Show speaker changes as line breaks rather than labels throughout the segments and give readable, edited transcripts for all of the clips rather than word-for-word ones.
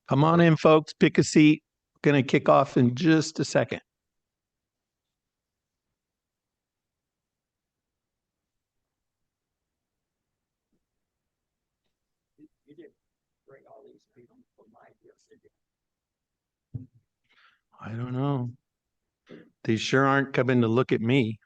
Come on in, folks. Pick a seat. Going to kick off in just a second. You did bring all these people from I don't know. They sure aren't coming to look at me.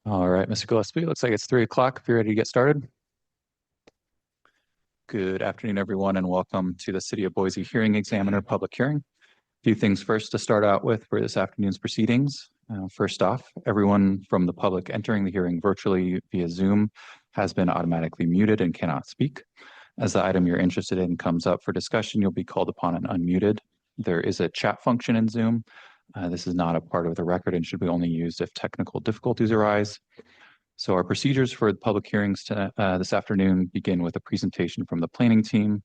All right, Mr. Gillespie, looks like it's 3 o'clock if you're ready to get started. Good afternoon, everyone, and welcome to the City of Boise Hearing Examiner public hearing. A few things first to start out with for this afternoon's proceedings. First off, everyone from the public entering the hearing virtually via Zoom has been automatically muted and cannot speak. As the item you're interested in comes up for discussion, you'll be called upon and unmuted. There is a chat function in Zoom. This is not a part of the record and should be only used if technical difficulties arise. So our procedures for the public hearings this afternoon begin with a presentation from the planning team.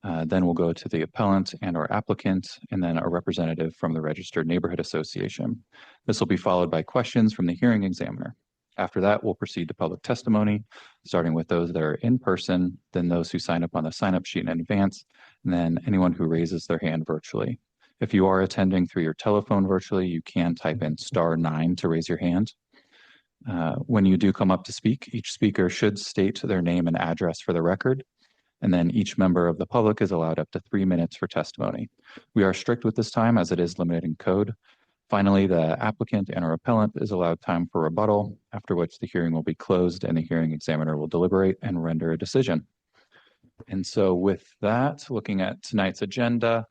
Then we'll go to the appellant and our applicant, and then a representative from the Registered Neighborhood Association. This will be followed by questions from the hearing examiner. After that, we'll proceed to public testimony, starting with those that are in person, then those who sign up on the sign-up sheet in advance, and then anyone who raises their hand virtually. If you are attending through your telephone virtually, you can type in *9 to raise your hand. When you do come up to speak, each speaker should state their name and address for the record, and then each member of the public is allowed up to 3 minutes for testimony. We are strict with this time as it is limited in code. Finally, the applicant and our appellant is allowed time for rebuttal, after which the hearing will be closed and the hearing examiner will deliberate and render a decision. And so with that, looking at tonight's agenda,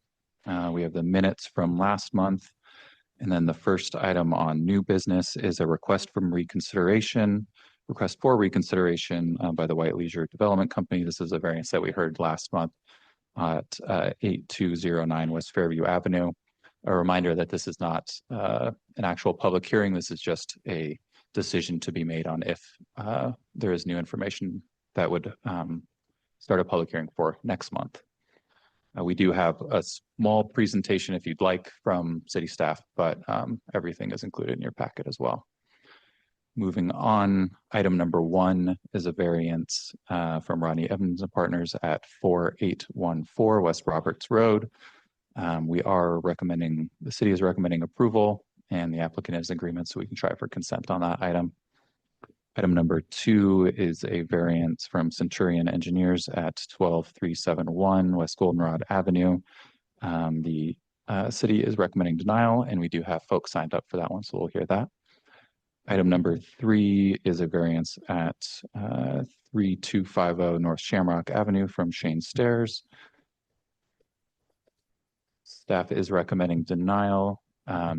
we have the minutes from last month. And then the first item on new business is a request for reconsideration by the White Leisure Development Company. This is a variance that we heard last month at 8209 West Fairview Avenue. A reminder that this is not an actual public hearing. This is just a decision to be made on if there is new information that would start a public hearing for next month. We do have a small presentation if you'd like from city staff, but everything is included in your packet as well. Moving on, item number 1 is a variance from Rodney Evans and Partners at 4814 West Roberts Road. The city is recommending approval and the applicant is in agreement, so we can try for consent on that item. Item number 2 is a variance from Centurion Engineers at 12371 West Goldenrod Avenue. The city is recommending denial, and we do have folks signed up for that one, so we'll hear that. Item number 3 is a variance at 3250 North Shamrock Avenue from Shane Stairs. Staff is recommending denial,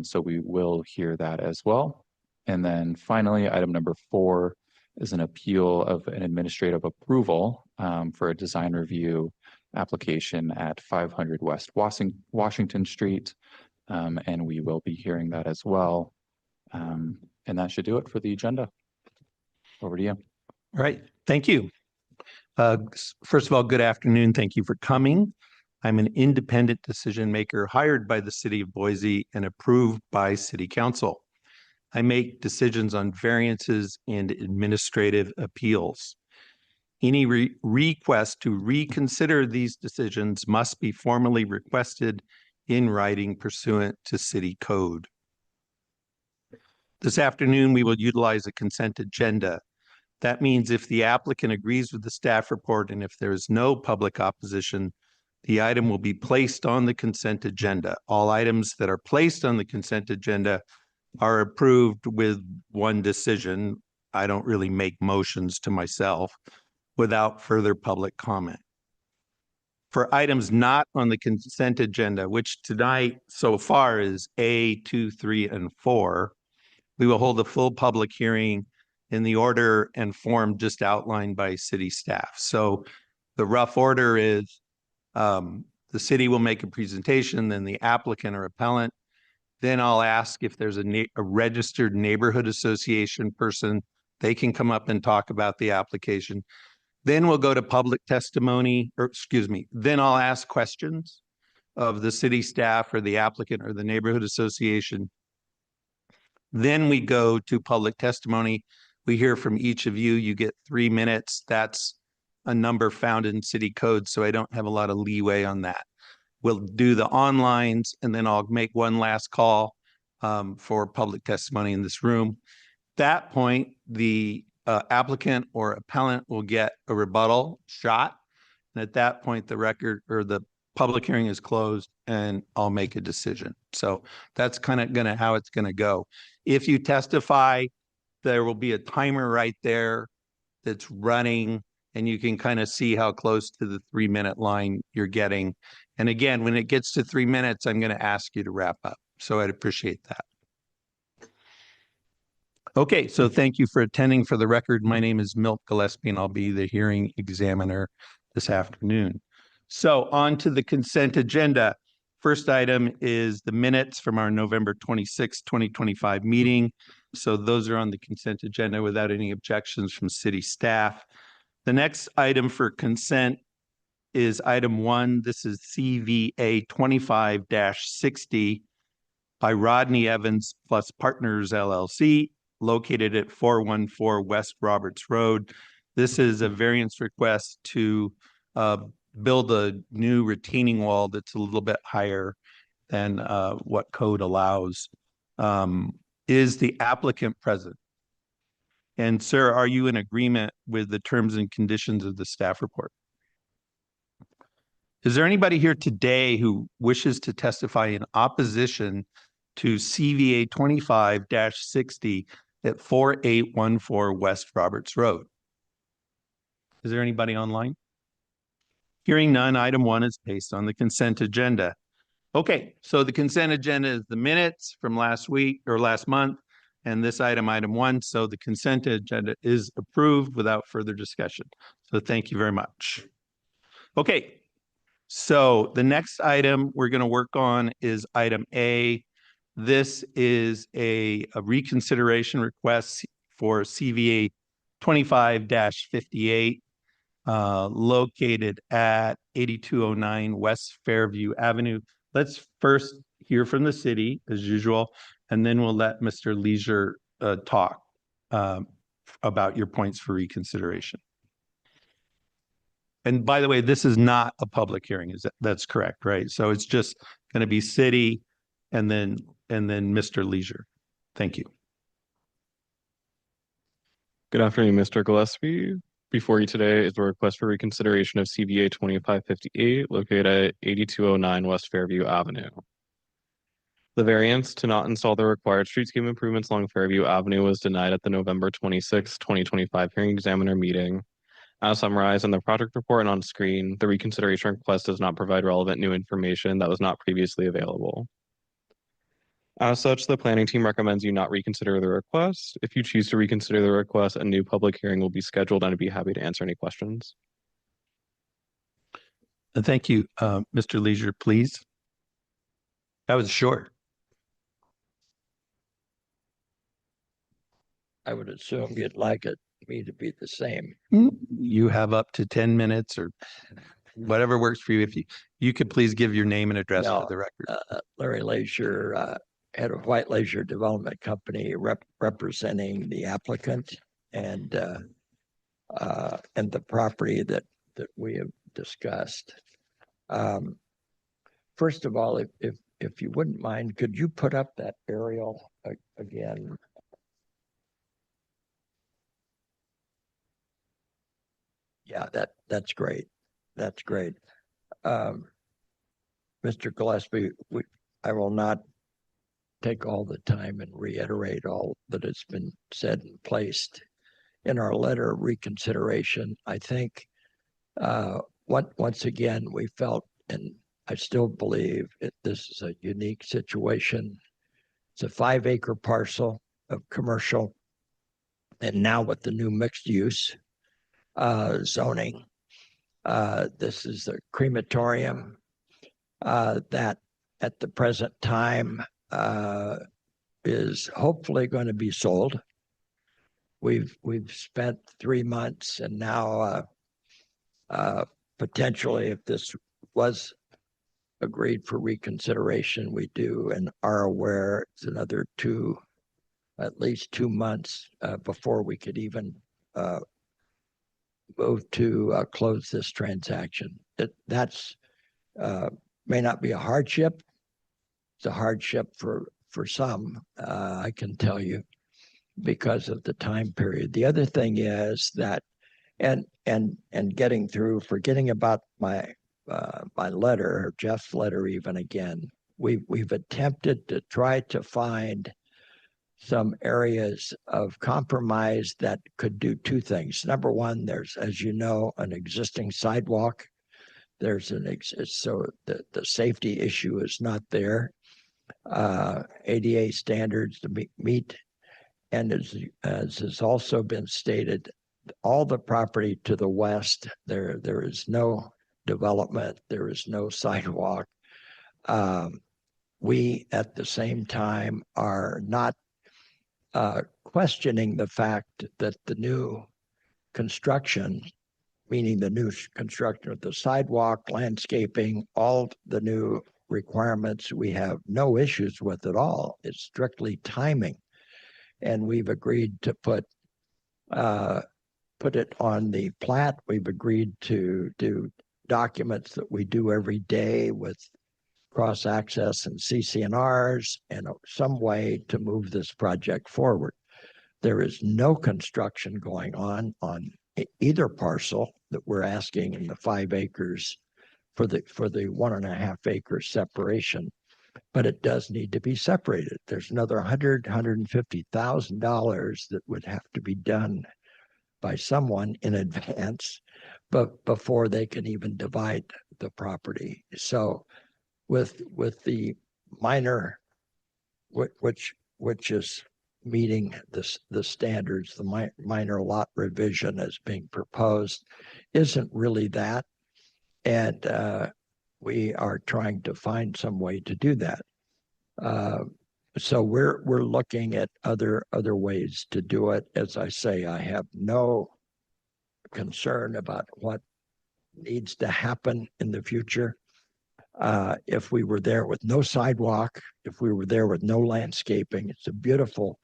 so we will hear that as well. And then finally, item number 4 is an appeal of an administrative approval for a design review application at 500 West Washington Street. And we will be hearing that as well. And that should do it for the agenda. Over to you.
All right, thank you. First of all, good afternoon. Thank you for coming. I'm an independent decision maker hired by the city of Boise and approved by city council. I make decisions on variances and administrative appeals. Any request to reconsider these decisions must be formally requested in writing pursuant to city code. This afternoon, we will utilize a consent agenda. That means if the applicant agrees with the staff report and if there is no public opposition, the item will be placed on the consent agenda. All items that are placed on the consent agenda are approved with one decision. I don't really make motions to myself without further public comment. For items not on the consent agenda, which tonight so far is A, 2, 3, and 4, we will hold a full public hearing in the order and form just outlined by city staff. So the rough order is the city will make a presentation, then the applicant or appellant. Then I'll ask if there's a registered neighborhood association person. They can come up and talk about the application. Then we'll go to public testimony, or excuse me, then I'll ask questions of the city staff or the applicant or the neighborhood association. Then we go to public testimony. We hear from each of you. You get 3 minutes. That's a number found in city code, so I don't have a lot of leeway on that. We'll do the onlines, and then I'll make one last call for public testimony in this room. At that point, the applicant or appellant will get a rebuttal shot. And at that point, the record or the public hearing is closed and I'll make a decision. So that's kind of how it's going to go. If you testify, there will be a timer right there that's running, and you can kind of see how close to the 3-minute line you're getting. And again, when it gets to 3 minutes, I'm going to ask you to wrap up. So I'd appreciate that. Okay, so thank you for attending. For the record, my name is Milt Gillespie, and I'll be the hearing examiner this afternoon. So on to the consent agenda. First item is the minutes from our November 26, 2025 meeting. So those are on the consent agenda without any objections from city staff. The next item for consent is item 1. This is CVA 25-60 by Rodney Evans plus Partners LLC, located at 414 West Roberts Road. This is a variance request to build a new retaining wall that's a little bit higher than what code allows. Is the applicant present? And sir, are you in agreement with the terms and conditions of the staff report? Is there anybody here today who wishes to testify in opposition to CVA 25-60 at 4814 West Roberts Road? Is there anybody online? Hearing none, item 1 is placed on the consent agenda. Okay, so the consent agenda is the minutes from last week or last month, and this item 1. So the consent agenda is approved without further discussion. So thank you very much. Okay, so the next item we're going to work on is item A. This is a reconsideration request for CVA 25-58. Located at 8209 West Fairview Avenue. Let's first hear from the city as usual, and then we'll let Mr. Leisure talk about your points for reconsideration. And by the way, this is not a public hearing. That's correct, right? So it's just going to be city and then Mr. Leisure. Thank you.
Good afternoon, Mr. Gillespie. Before you today is a request for reconsideration of CVA 2558 located at 8209 West Fairview Avenue. The variance to not install the required streetscape improvements along Fairview Avenue was denied at the November 26, 2025 hearing examiner meeting. As summarized in the project report and on screen, the reconsideration request does not provide relevant new information that was not previously available. As such, the planning team recommends you not reconsider the request. If you choose to reconsider the request, a new public hearing will be scheduled, and I'd be happy to answer any questions.
Thank you, Mr. Leisure, please. That was short.
I would assume you'd like me to be the same.
You have up to 10 minutes or whatever works for you. If you could please give your name and address for
No,
the record.
Larry Leisure, head of White Leisure Development Company, representing the applicant and the property that we have discussed. First of all, if you wouldn't mind, could you put up that aerial again? Yeah, that's great. That's great. Mr. Gillespie, I will not take all the time and reiterate all that has been said and placed in our letter of reconsideration. I think once again, we felt, and I still believe this is a unique situation. It's a 5-acre parcel of commercial, and now with the new mixed use zoning, this is a crematorium that at the present time is hopefully going to be sold. We've spent 3 months, and now potentially, if this was agreed for reconsideration, we do and are aware it's another at least 2 months before we could even move to close this transaction. That's may not be a hardship. It's a hardship for some, I can tell you, because of the time period. The other thing is that, and getting through, forgetting about my letter, or Jeff's letter even again, we've attempted to try to find some areas of compromise that could do 2 things. Number one, there's, as you know, an existing sidewalk. There's so the safety issue is not there. ADA standards to meet, and as has also been stated, all the property to the west, there is no development, there is no sidewalk. We at the same time are not questioning the fact that the new construction, meaning the new construction of the sidewalk, landscaping, all the new requirements, we have no issues with at all. It's strictly timing. And we've agreed to put it on the plat. We've agreed to do documents that we do every day with cross-access and CC&Rs and some way to move this project forward. There is no construction going on either parcel that we're asking in the 5 acres for the 1.5 acre separation, but it does need to be separated. There's another $150,000 that would have to be done by someone in advance, but before they can even divide the property. So with the minor, which is meeting the standards, the minor lot revision as being proposed isn't really that. And we are trying to find some way to do that. So we're looking at other ways to do it. As I say, I have no concern about what needs to happen in the future. If we were there with no sidewalk, if we were there with no landscaping, it's a beautiful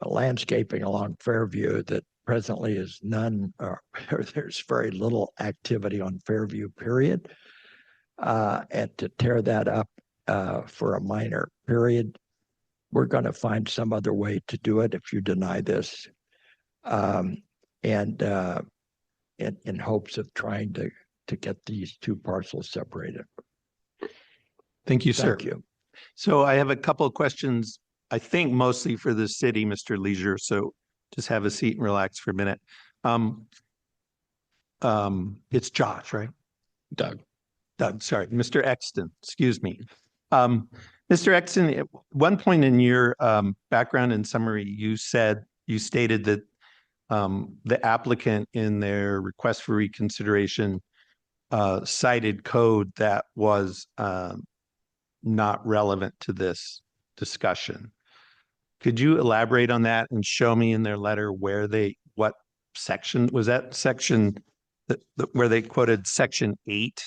landscaping along Fairview that presently is none, or there's very little activity on Fairview, period. And to tear that up for a minor period, we're going to find some other way to do it if you deny this, and in hopes of trying to get these 2 parcels separated.
Thank you, sir.
Thank you.
So I have a couple of questions, I think mostly for the city, Mr. Leisure. So just have a seat and relax for a minute. It's Josh, right?
Doug.
Doug, sorry, Mr. Exton, excuse me. Mr. Exton, at one point in your background and summary, you stated that the applicant in their request for reconsideration cited code that was not relevant to this discussion. Could you elaborate on that and show me in their letter what section, was that section where they quoted section 8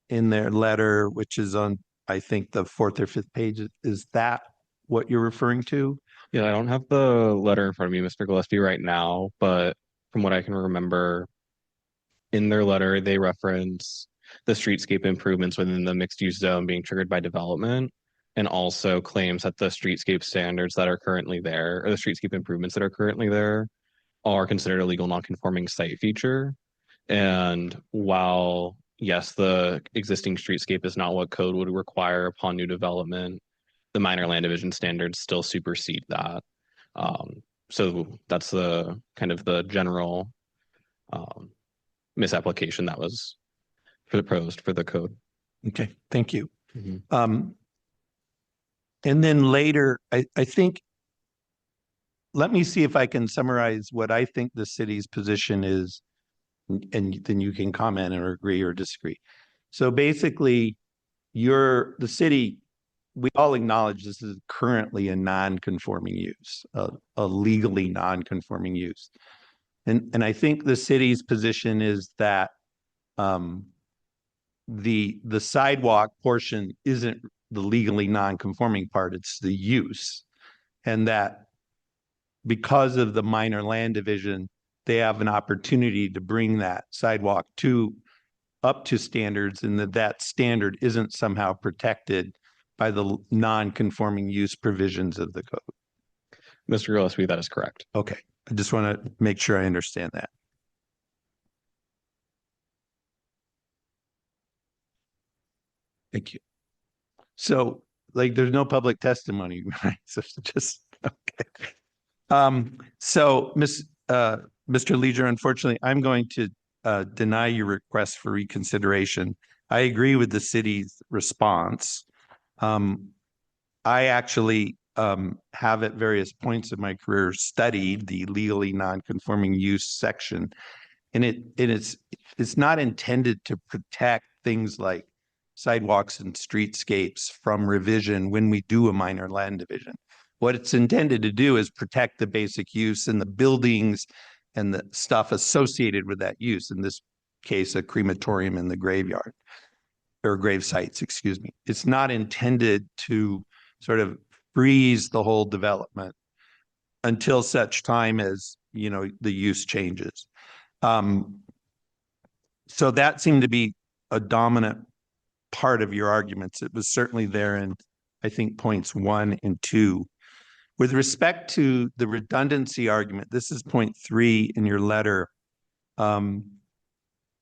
in their letter, which is on, I think, the 4th or 5th page? Is that what you're referring to?
Yeah, I don't have the letter in front of me, Mr. Gillespie, right now, but from what I can remember, in their letter, they reference the streetscape improvements within the mixed-use zone being triggered by development, and also claims that the streetscape standards that are currently there, or the streetscape improvements that are currently there, are considered a legal non-conforming site feature. And while, yes, the existing streetscape is not what code would require upon new development, the minor land division standards still supersede that. So that's the kind of the general misapplication that was proposed for the code.
Okay, thank you. And then later, I think, let me see if I can summarize what I think the city's position is, and then you can comment or agree or disagree. So basically, the city, we all acknowledge this is currently a non-conforming use, a legally non-conforming use. And I think the city's position is that the sidewalk portion isn't the legally non-conforming part, it's the use. And that because of the minor land division, they have an opportunity to bring that sidewalk up to standards, and that standard isn't somehow protected by the non-conforming use provisions of the code.
Mr. Gillespie, that is correct.
Okay, I just want to make sure I understand that. Thank you. So, like, there's no public testimony, right? So just, okay. So, Mr. Leisure, unfortunately, I'm going to deny your request for reconsideration. I agree with the city's response. I actually have at various points in my career studied the legally non-conforming use section, and it's not intended to protect things like sidewalks and streetscapes from revision when we do a minor land division. What it's intended to do is protect the basic use and the buildings and the stuff associated with that use. In this case, a crematorium in the graveyard or grave sites, excuse me. It's not intended to sort of freeze the whole development until such time as, you know, the use changes. So that seemed to be a dominant part of your arguments. It was certainly there in, I think, points 1 and 2. With respect to the redundancy argument, this is point 3 in your letter.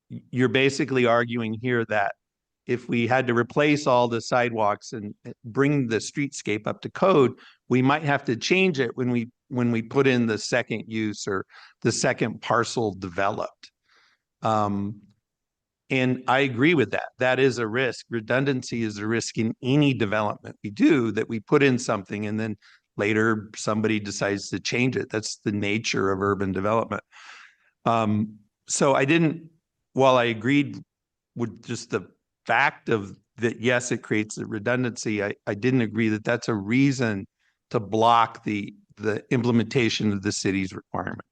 You're basically arguing here that if we had to replace all the sidewalks and bring the streetscape up to code, we might have to change it when we put in the second use or the second parcel developed. And I agree with that. That is a risk. Redundancy is a risk in any development we do, that we put in something and then later somebody decides to change it. That's the nature of urban development. So while I agreed with just the fact of that, yes, it creates a redundancy, I didn't agree that that's a reason to block the implementation of the city's requirement.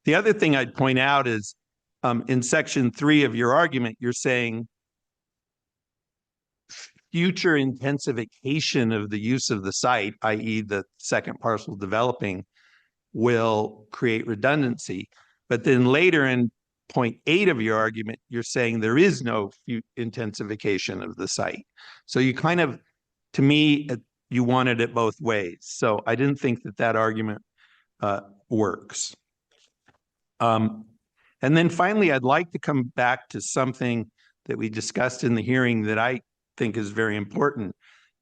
The other thing I'd point out is in section 3 of your argument, you're saying future intensification of the use of the site, i.e. the second parcel developing, will create redundancy. But then later in point 8 of your argument, you're saying there is no intensification of the site. So you kind of, to me, you wanted it both ways. So I didn't think that argument works. And then finally, I'd like to come back to something that we discussed in the hearing that I think is very important,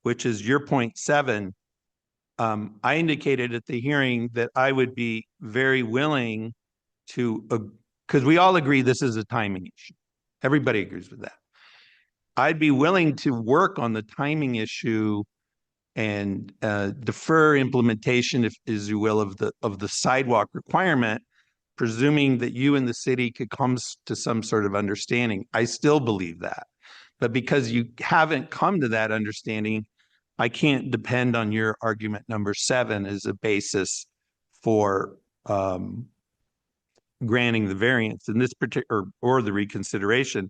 which is your point 7. I indicated at the hearing that I would be very willing to, because we all agree this is a timing issue. Everybody agrees with that. I'd be willing to work on the timing issue and defer implementation, if, as you will, of the sidewalk requirement, presuming that you and the city could come to some sort of understanding. I still believe that. But because you haven't come to that understanding, I can't depend on your argument number 7 as a basis for granting the variance in this particular, or the reconsideration.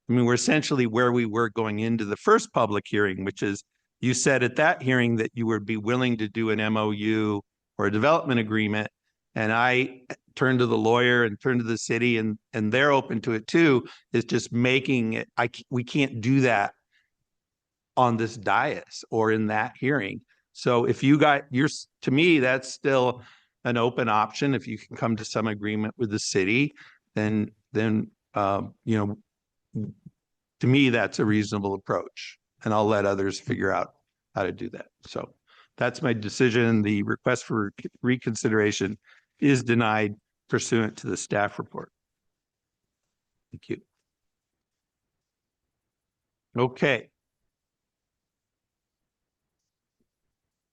I mean, we're essentially where we were going into the first public hearing, which is, you said at that hearing that you would be willing to do an MOU or a development agreement. And I turned to the lawyer and turned to the city, and they're open to it too. It's just making it, we can't do that on this dais or in that hearing. So if you got to me, that's still an open option. If you can come to some agreement with the city, then you know, to me, that's a reasonable approach, and I'll let others figure out how to do that. So that's my decision. The request for reconsideration is denied pursuant to the staff report. Thank you. Okay.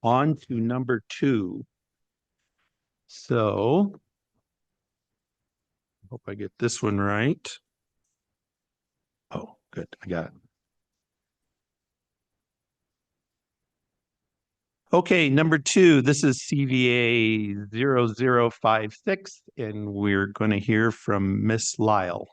On to number 2. So hope I get this one right. Oh, good. I got it. Okay, number 2, this is CVA 0056, and we're going to hear from Miss Lyle.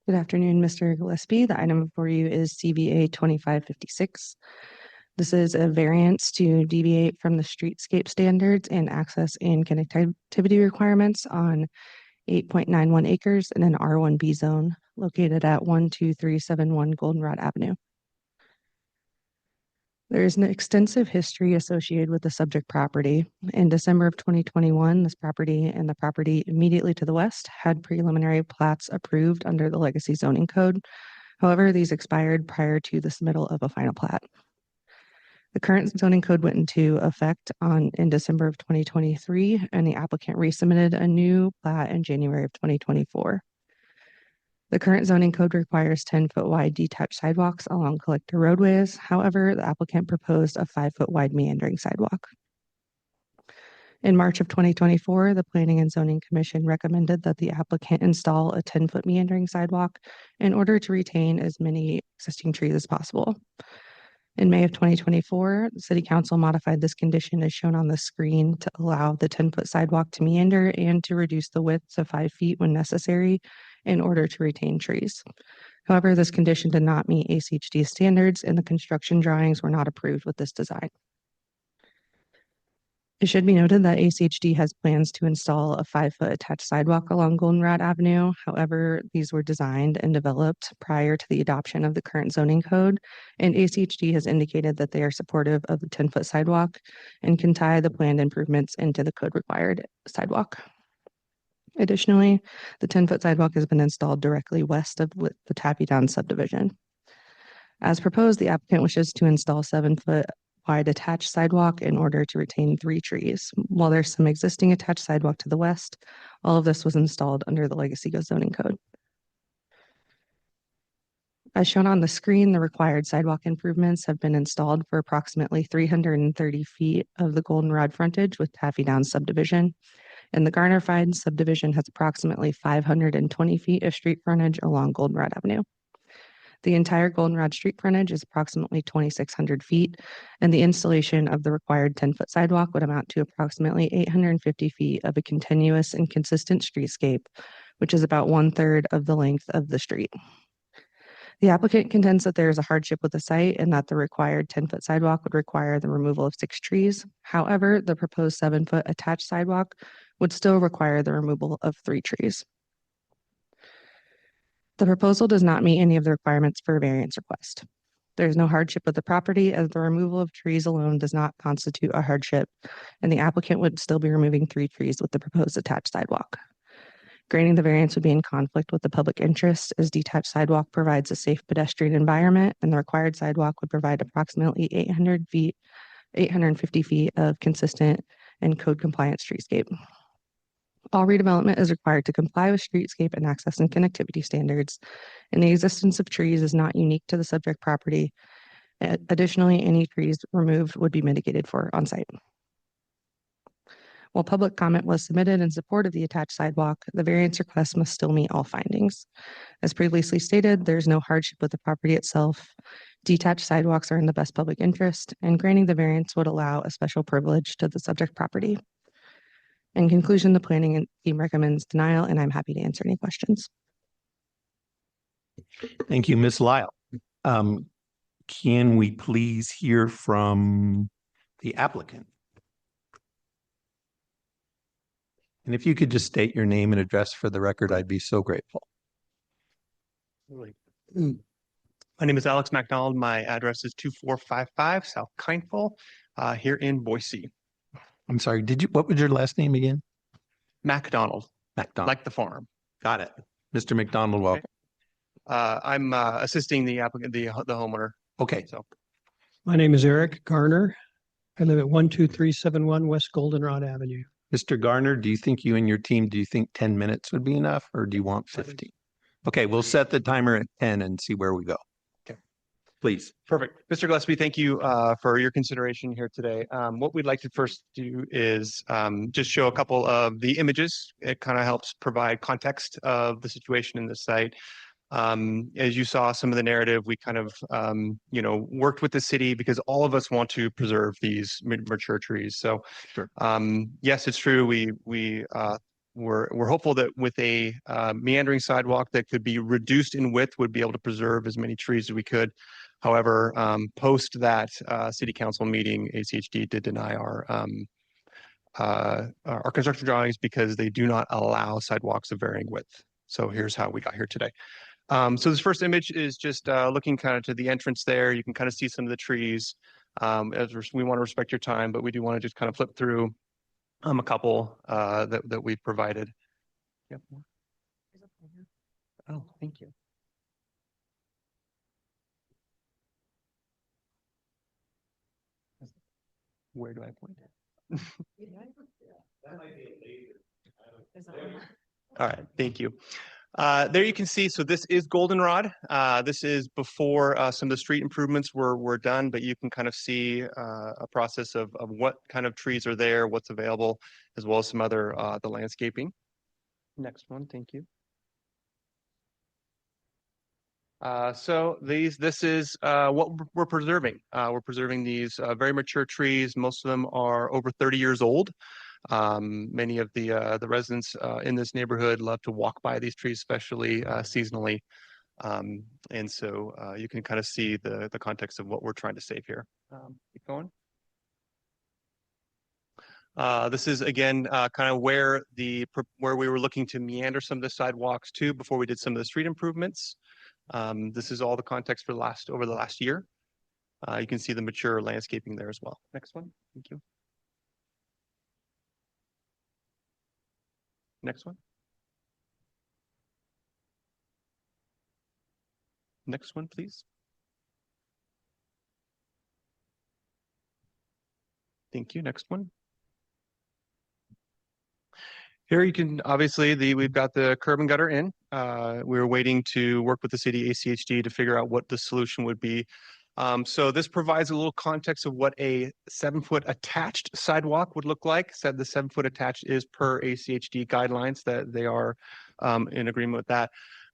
Good afternoon, Mr. Gillespie. The item before you is CVA 2556. This is a variance to deviate from the streetscape standards and access and connectivity requirements on 8.91 acres in an R1B zone located at 12371 Goldenrod Avenue. There is an extensive history associated with the subject property. In December of 2021, this property and the property immediately to the west had preliminary plats approved under the Legacy Zoning Code. However, these expired prior to the submittal of a final plat. The current zoning code went into effect in December of 2023, and the applicant resubmitted a new plat in January of 2024. The current zoning code requires 10-foot wide detached sidewalks along collector roadways. However, the applicant proposed a 5-foot wide meandering sidewalk. In March of 2024, the Planning and Zoning Commission recommended that the applicant install a 10-foot meandering sidewalk in order to retain as many existing trees as possible. In May of 2024, the City Council modified this condition as shown on the screen to allow the 10-foot sidewalk to meander and to reduce the width to 5 feet when necessary in order to retain trees. However, this condition did not meet ACHD standards, and the construction drawings were not approved with this design. It should be noted that ACHD has plans to install a 5-foot attached sidewalk along Goldenrod Avenue. However, these were designed and developed prior to the adoption of the current zoning code, and ACHD has indicated that they are supportive of the 10-foot sidewalk and can tie the planned improvements into the code required sidewalk. Additionally, the 10-foot sidewalk has been installed directly west of the Taffy Down subdivision. As proposed, the applicant wishes to install 7-foot wide attached sidewalk in order to retain 3 trees. While there's some existing attached sidewalk to the west, all of this was installed under the Legacy Zoning Code. As shown on the screen, the required sidewalk improvements have been installed for approximately 330 feet of the Goldenrod frontage with Taffy Down subdivision. And the Garner-Fide subdivision has approximately 520 feet of street frontage along Goldenrod Avenue. The entire Goldenrod street frontage is approximately 2,600 feet, and the installation of the required 10-foot sidewalk would amount to approximately 850 feet of a continuous and consistent streetscape, which is about 1/3 of the length of the street. The applicant contends that there is a hardship with the site and that the required 10-foot sidewalk would require the removal of 6 trees. However, the proposed 7-foot attached sidewalk would still require the removal of 3 trees. The proposal does not meet any of the requirements for a variance request. There is no hardship with the property, as the removal of trees alone does not constitute a hardship, and the applicant would still be removing 3 trees with the proposed attached sidewalk. Granting the variance would be in conflict with the public interest as detached sidewalk provides a safe pedestrian environment and the required sidewalk would provide approximately 850 feet of consistent and code compliant streetscape. All redevelopment is required to comply with streetscape and access and connectivity standards, and the existence of trees is not unique to the subject property. Additionally, any trees removed would be mitigated for on site. While public comment was submitted in support of the attached sidewalk, the variance request must still meet all findings. As previously stated, there's no hardship with the property itself. Detached sidewalks are in the best public interest, and granting the variance would allow a special privilege to the subject property. In conclusion, the planning team recommends denial, and I'm happy to answer any questions.
Thank you, Ms. Lyle. Can we please hear from the applicant? And if you could just state your name and address for the record, I'd be so grateful.
My name is Alex McDonald. My address is 2455 South Kindful, here in Boise.
I'm sorry, what was your last name again?
McDonald,
McDonald.
like the farm.
Got it. Mr. McDonald, welcome.
I'm assisting the applicant, the homeowner.
Okay,
So
My name is Eric Garner. I live at 12371 West Goldenrod Avenue.
Mr. Garner, do you think 10 minutes would be enough or do you want 15? Okay, we'll set the timer at 10 and see where we go.
Okay.
Please.
perfect. Mr. Gillespie, thank you for your consideration here today. What we'd like to first do is just show a couple of the images. It kind of helps provide context of the situation in the site. As you saw some of the narrative, we kind of, worked with the city because all of us want to preserve these mature trees. So,
Sure.
Yes, it's true. We're hopeful that with a meandering sidewalk that could be reduced in width would be able to preserve as many trees as we could. However, post that city council meeting, ACHD did deny our construction drawings because they do not allow sidewalks of varying width. So here's how we got here today. So this first image is just looking kind of to the entrance there. You can kind of see some of the trees. We want to respect your time, but we do want to just kind of flip through a couple that we've provided. Yep. Oh, thank you. Where do I point it? All right, thank you. There you can see, so this is Goldenrod. This is before some of the street improvements were done, but you can kind of see a process of what kind of trees are there, what's available, as well as some other the landscaping. Next one, thank you. So this is what we're preserving. We're preserving these very mature trees. Most of them are over 30 years old. Many of the residents in this neighborhood love to walk by these trees, especially seasonally. And so you can kind of see the context of what we're trying to save here. Keep going. This is again kind of where we were looking to meander some of the sidewalks to before we did some of the street improvements. This is all the context for over the last year. You can see the mature landscaping there as well. Next one, thank you. Next one. Next one, please. Thank you. Next one. Here you can obviously we've got the curb and gutter in. We're waiting to work with the city ACHD to figure out what the solution would be. So this provides a little context of what a 7-foot attached sidewalk would look like. Said the 7-foot attached is per ACHD guidelines, that they are in agreement with that.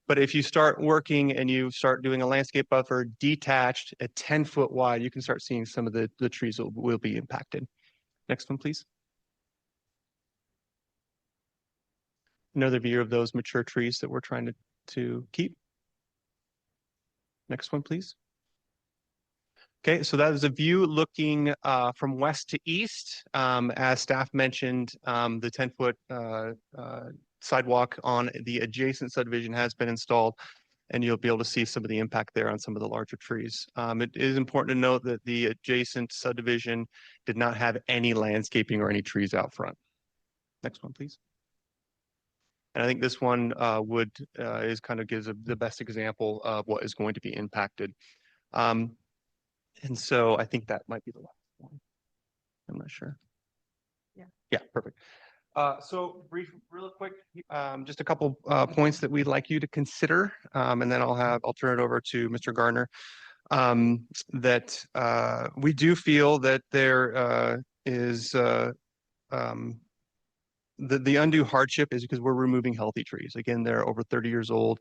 But if you start working and you start doing a landscape buffer detached at 10-foot wide, you can start seeing some of the trees will be impacted. Next one, please. Another view of those mature trees that we're trying to keep. Next one, please. Okay, so that is a view looking from west to east. As staff mentioned, the 10-foot sidewalk on the adjacent subdivision has been installed, and you'll be able to see some of the impact there on some of the larger trees. It is important to note that the adjacent subdivision did not have any landscaping or any trees out front. Next one, please. And I think this one is kind of gives the best example of what is going to be impacted. And so I think that might be the last one. I'm not sure. Yeah, perfect. So real quick, just a couple points that we'd like you to consider, and then I'll turn it over to Mr. Gardner. That we do feel that there is the undue hardship is because we're removing healthy trees. Again, they're over 30 years old.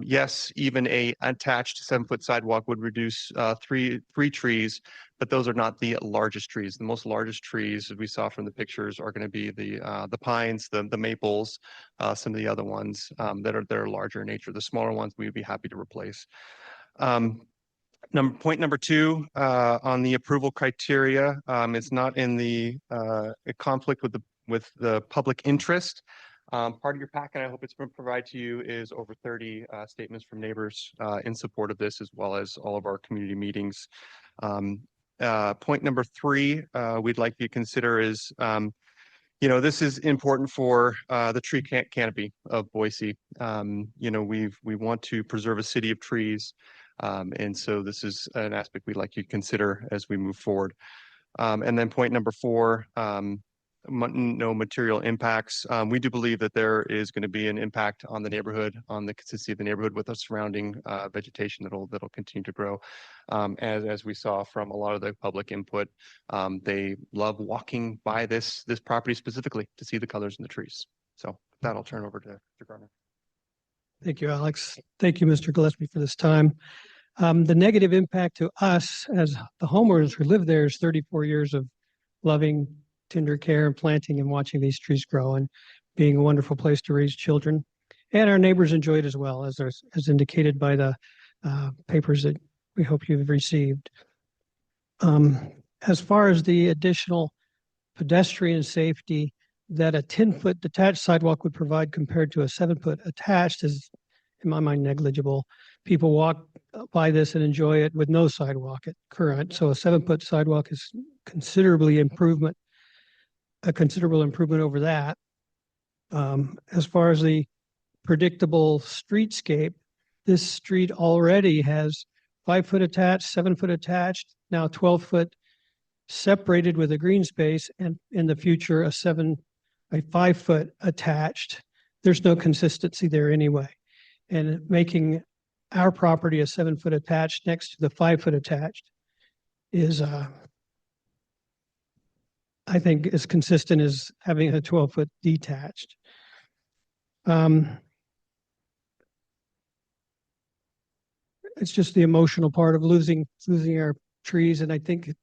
Yes, even a attached 7-foot sidewalk would reduce three trees, but those are not the largest trees. The most largest trees that we saw from the pictures are going to be the pines, the maples, some of the other ones that are larger in nature. The smaller ones we would be happy to replace. Point number 2 on the approval criteria, it's not in the conflict with the public interest. Part of your packet, I hope it's been provided to you, is over 30 statements from neighbors in support of this, as well as all of our community meetings. Point number 3, we'd like you to consider is, this is important for the tree canopy of Boise. We want to preserve a city of trees. And so this is an aspect we'd like you to consider as we move forward. And then point number 4, no material impacts. We do believe that there is going to be an impact on the neighborhood, on the consistency of the neighborhood with the surrounding vegetation that'll continue to grow. As we saw from a lot of the public input, they love walking by this property specifically to see the colors in the trees. So with that, I'll turn over to Mr. Gardner.
Thank you, Alex. Thank you, Mr. Gillespie, for this time. The negative impact to us as the homeowners who live there is 34 years of loving, tender care and planting and watching these trees grow and being a wonderful place to raise children. And our neighbors enjoy it as well, as indicated by the papers that we hope you've received. As far as the additional pedestrian safety that a 10-foot detached sidewalk would provide compared to a 7-foot attached is, in my mind, negligible. People walk by this and enjoy it with no sidewalk at current. So a 7-foot sidewalk is a considerable improvement over that. As far as the predictable streetscape, this street already has 5-foot attached, 7-foot attached, now 12-foot separated with a green space, and in the future, a 5-foot attached. There's no consistency there anyway. And making our property a 7-foot attached next to the 5-foot attached is, I think, as consistent as having a 12-foot detached. It's just the emotional part of losing our trees, and I think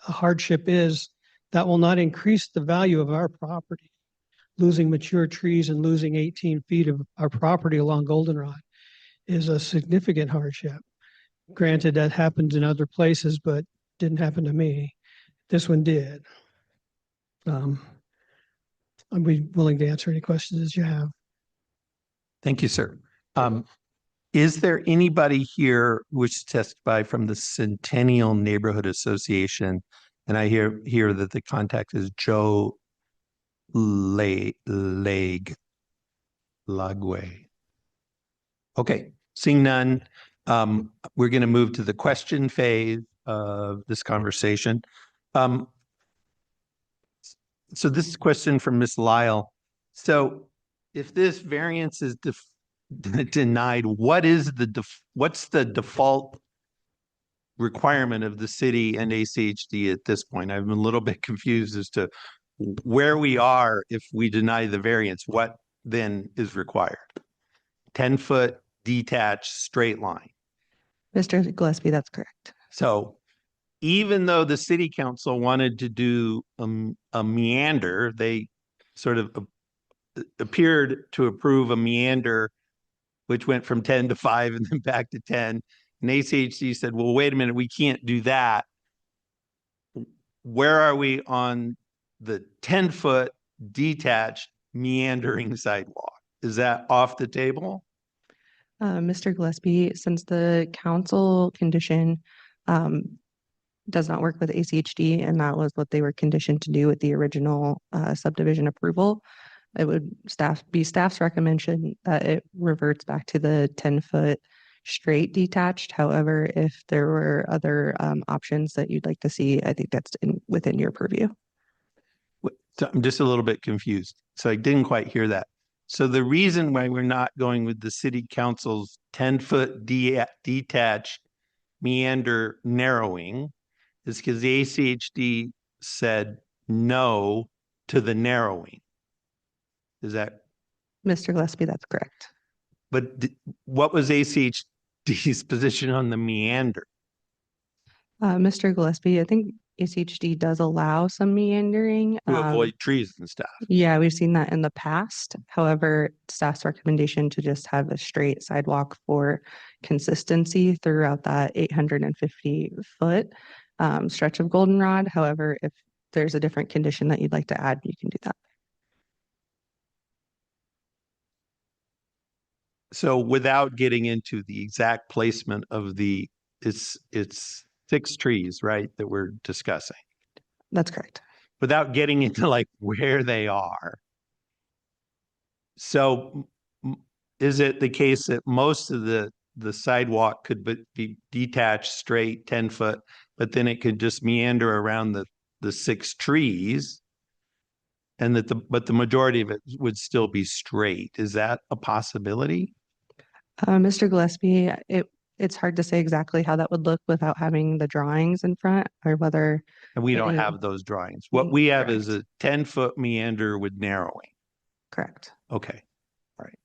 a hardship is that will not increase the value of our property. Losing mature trees and losing 18 feet of our property along Goldenrod is a significant hardship. Granted, that happens in other places, but didn't happen to me. This one did. I'd be willing to answer any questions as you have.
Thank you, sir. Is there anybody here who wishes to testify from the Centennial Neighborhood Association? And I hear that the contact is Joe Lagway. Okay, seeing none, we're going to move to the question phase of this conversation. So this is a question from Ms. Lyle. So if this variance is denied, what's the default requirement of the city and ACHD at this point? I'm a little bit confused as to where we are if we deny the variance. What then is required? 10-foot detached straight line.
Mr. Gillespie, that's correct.
So even though the city council wanted to do a meander, they sort of appeared to approve a meander which went from 10 to 5 and then back to 10. And ACHD said, well, wait a minute, we can't do that. Where are we on the 10-foot detached meandering sidewalk? Is that off the table?
Mr. Gillespie, since the council condition does not work with ACHD, and that was what they were conditioned to do with the original subdivision approval, it would be staff's recommendation that it reverts back to the 10-foot straight detached. However, if there were other options that you'd like to see, I think that's within your purview.
So I'm just a little bit confused. So I didn't quite hear that. So the reason why we're not going with the city council's 10-foot detached meander narrowing is because the ACHD said no to the narrowing. Is that,
Mr. Gillespie, that's correct.
but what was ACHD's position on the meander?
Mr. Gillespie, I think ACHD does allow some meandering.
To avoid trees and stuff.
Yeah, we've seen that in the past. However, staff's recommendation to just have a straight sidewalk for consistency throughout that 850-foot stretch of goldenrod. However, if there's a different condition that you'd like to add, you can do that.
So without getting into the exact placement of it's 6 trees, right, that we're discussing,
That's correct.
without getting into like where they are. So is it the case that most of the sidewalk could be detached straight 10-foot, but then it could just meander around the 6 trees? And that but the majority of it would still be straight. Is that a possibility?
Mr. Gillespie, it's hard to say exactly how that would look without having the drawings in front, or whether.
And we don't
Yeah.
have those drawings. What we have is a
Correct.
10-foot meander with narrowing.
Correct.
Okay. All right.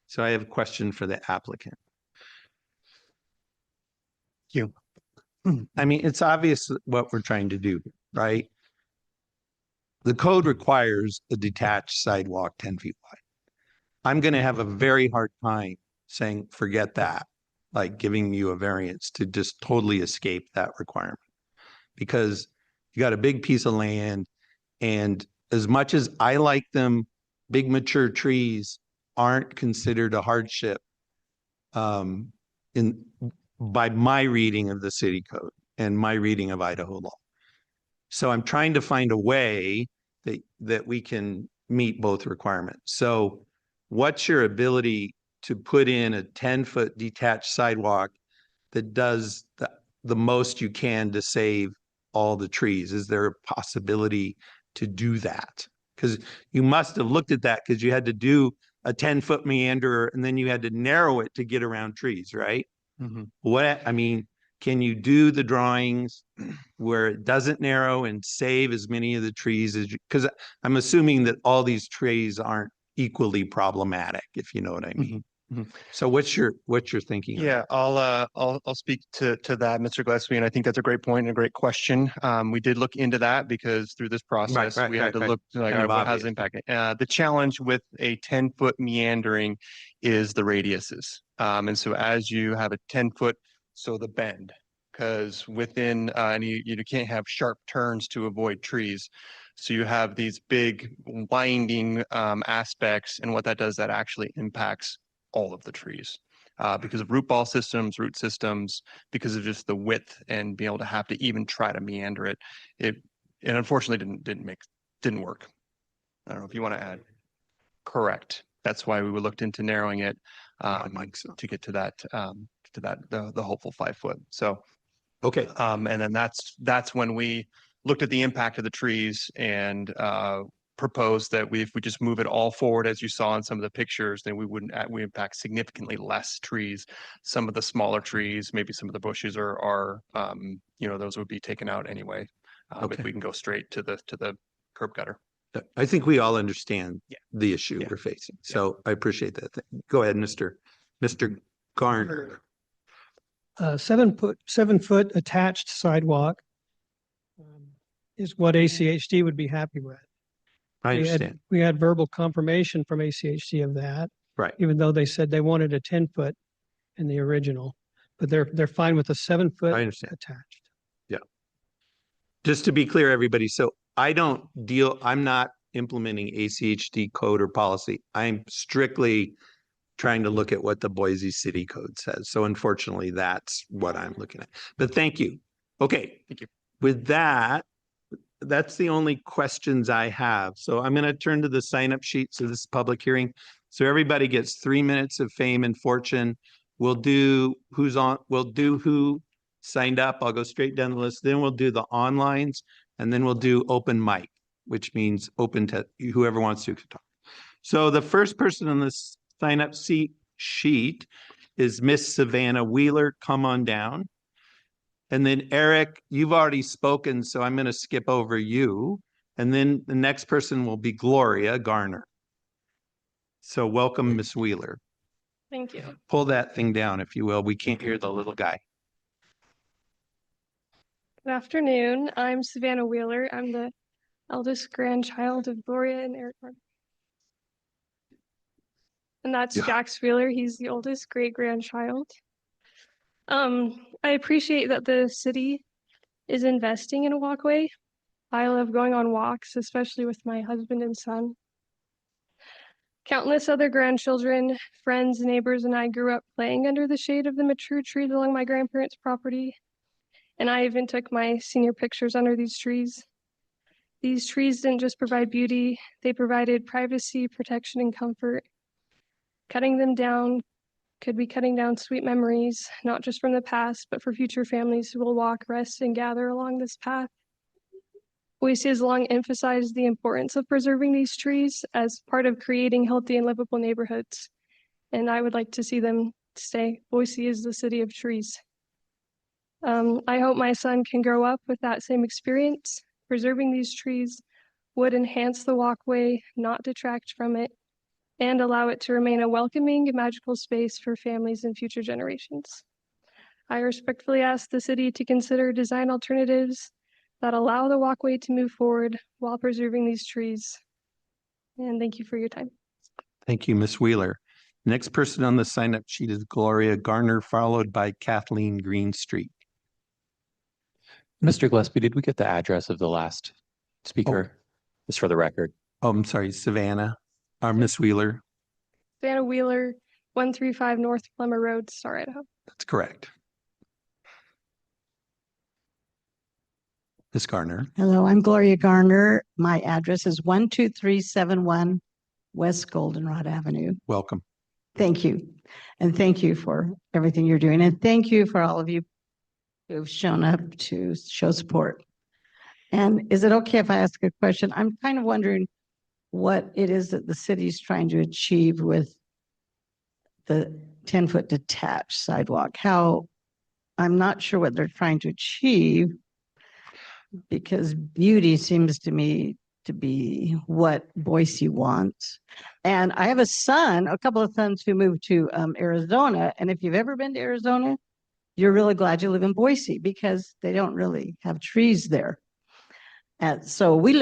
So I have a question for the applicant.
You.
I mean, it's obvious what we're trying to do, right? The code requires a detached sidewalk 10 feet wide. I'm going to have a very hard time saying, forget that, like giving you a variance to just totally escape that requirement. Because you got a big piece of land, and as much as I like them, big mature trees aren't considered a hardship by my reading of the city code and my reading of Idaho law. So I'm trying to find a way that we can meet both requirements. So what's your ability to put in a 10-foot detached sidewalk that does the most you can to save all the trees? Is there a possibility to do that? Because you must have looked at that, because you had to do a 10-foot meander and then you had to narrow it to get around trees, right? I mean, can you do the drawings where it doesn't narrow and save as many of the trees as you, because I'm assuming that all these trees aren't equally problematic, if you know what I mean. So what's your thinking? on
Yeah, I'll speak to that, Mr. Gillespie, and I think that's a great point and a great question. We did look into that because through this process, we had to look like,
Kind of
what has
obvious.
impact. The challenge with a 10-foot meandering is the radiuses. And so as you have a 10-foot, so the bend, because within and you can't have sharp turns to avoid trees. So you have these big winding aspects, and what that does, that actually impacts all of the trees because of root ball systems, root systems, because of just the width and being able to have to even try to meander it. It unfortunately didn't work. I don't know if you want to add. Correct. That's why we looked into narrowing it to get to that the hopeful 5 foot. So
Okay.
and then that's when we looked at the impact of the trees and proposed that if we just move it all forward, as you saw in some of the pictures, then we impact significantly less trees. Some of the smaller trees, maybe some of the bushes are those would be taken out anyway. If we can go straight to the curb gutter.
I think we all understand
Yeah.
the issue
Yeah.
we're facing. So I appreciate that. Go ahead, Mr. Garn.
7-foot attached sidewalk is what ACHD would be happy with.
I
We
understand.
had verbal confirmation from ACHD of that,
Right.
even though they said they wanted a 10-foot in the original, but they're fine with a 7-foot
I understand.
attached.
Just to be clear, everybody, so I'm not implementing ACHD code or policy. I'm strictly trying to look at what the Boise City Code says. So unfortunately, that's what I'm looking at. But thank you. Okay.
Thank you.
With that, that's the only questions I have. So I'm going to turn to the sign up sheet. So this is public hearing. So everybody gets 3 minutes of fame and fortune. We'll do who signed up. I'll go straight down the list. Then we'll do the onlines and then we'll do open mic, which means open to whoever wants to talk. So the first person on this sign up sheet is Miss Savannah Wheeler. Come on down. And then Eric, you've already spoken, so I'm going to skip over you. And then the next person will be Gloria Garner. So welcome, Miss Wheeler.
Thank you.
Pull that thing down, if you will. We can't hear the little guy.
Good afternoon. I'm Savannah Wheeler. I'm the eldest grandchild of Gloria and Eric Garner. And that's
Yeah.
Jax Wheeler. He's the oldest great grandchild. I appreciate that the city is investing in a walkway. I love going on walks, especially with my husband and son. Countless other grandchildren, friends, neighbors, and I grew up playing under the shade of the mature trees along my grandparents' property. And I even took my senior pictures under these trees. These trees didn't just provide beauty, they provided privacy, protection, and comfort. Cutting them down could be cutting down sweet memories, not just from the past, but for future families who will walk, rest, and gather along this path. Boise has long emphasized the importance of preserving these trees as part of creating healthy and livable neighborhoods. And I would like to see them stay. Boise is the city of trees. I hope my son can grow up with that same experience. Preserving these trees would enhance the walkway, not detract from it, and allow it to remain a welcoming and magical space for families and future generations. I respectfully ask the city to consider design alternatives that allow the walkway to move forward while preserving these trees. And thank you for your time.
Thank you, Miss Wheeler. Next person on the sign up sheet is Gloria Garner, followed by Kathleen Greenstreet.
Mr. Gillespie, did we get the address of the last speaker? Just for the record.
Oh, I'm sorry, Savannah, or Miss Wheeler.
Savannah Wheeler, 135 North Plummer Road, Star, Idaho.
That's correct. Miss Garner.
Hello, I'm Gloria Garner. My address is 12371 West Goldenrod Avenue.
Welcome.
Thank you. And thank you for everything you're doing. And thank you for all of you who've shown up to show support. And is it okay if I ask a question? I'm kind of wondering what it is that the city's trying to achieve with the 10-foot detached sidewalk. I'm not sure what they're trying to achieve, because beauty seems to me to be what Boise wants. And I have a couple of sons who moved to Arizona. And if you've ever been to Arizona, you're really glad you live in Boise, because they don't really have trees there. And so we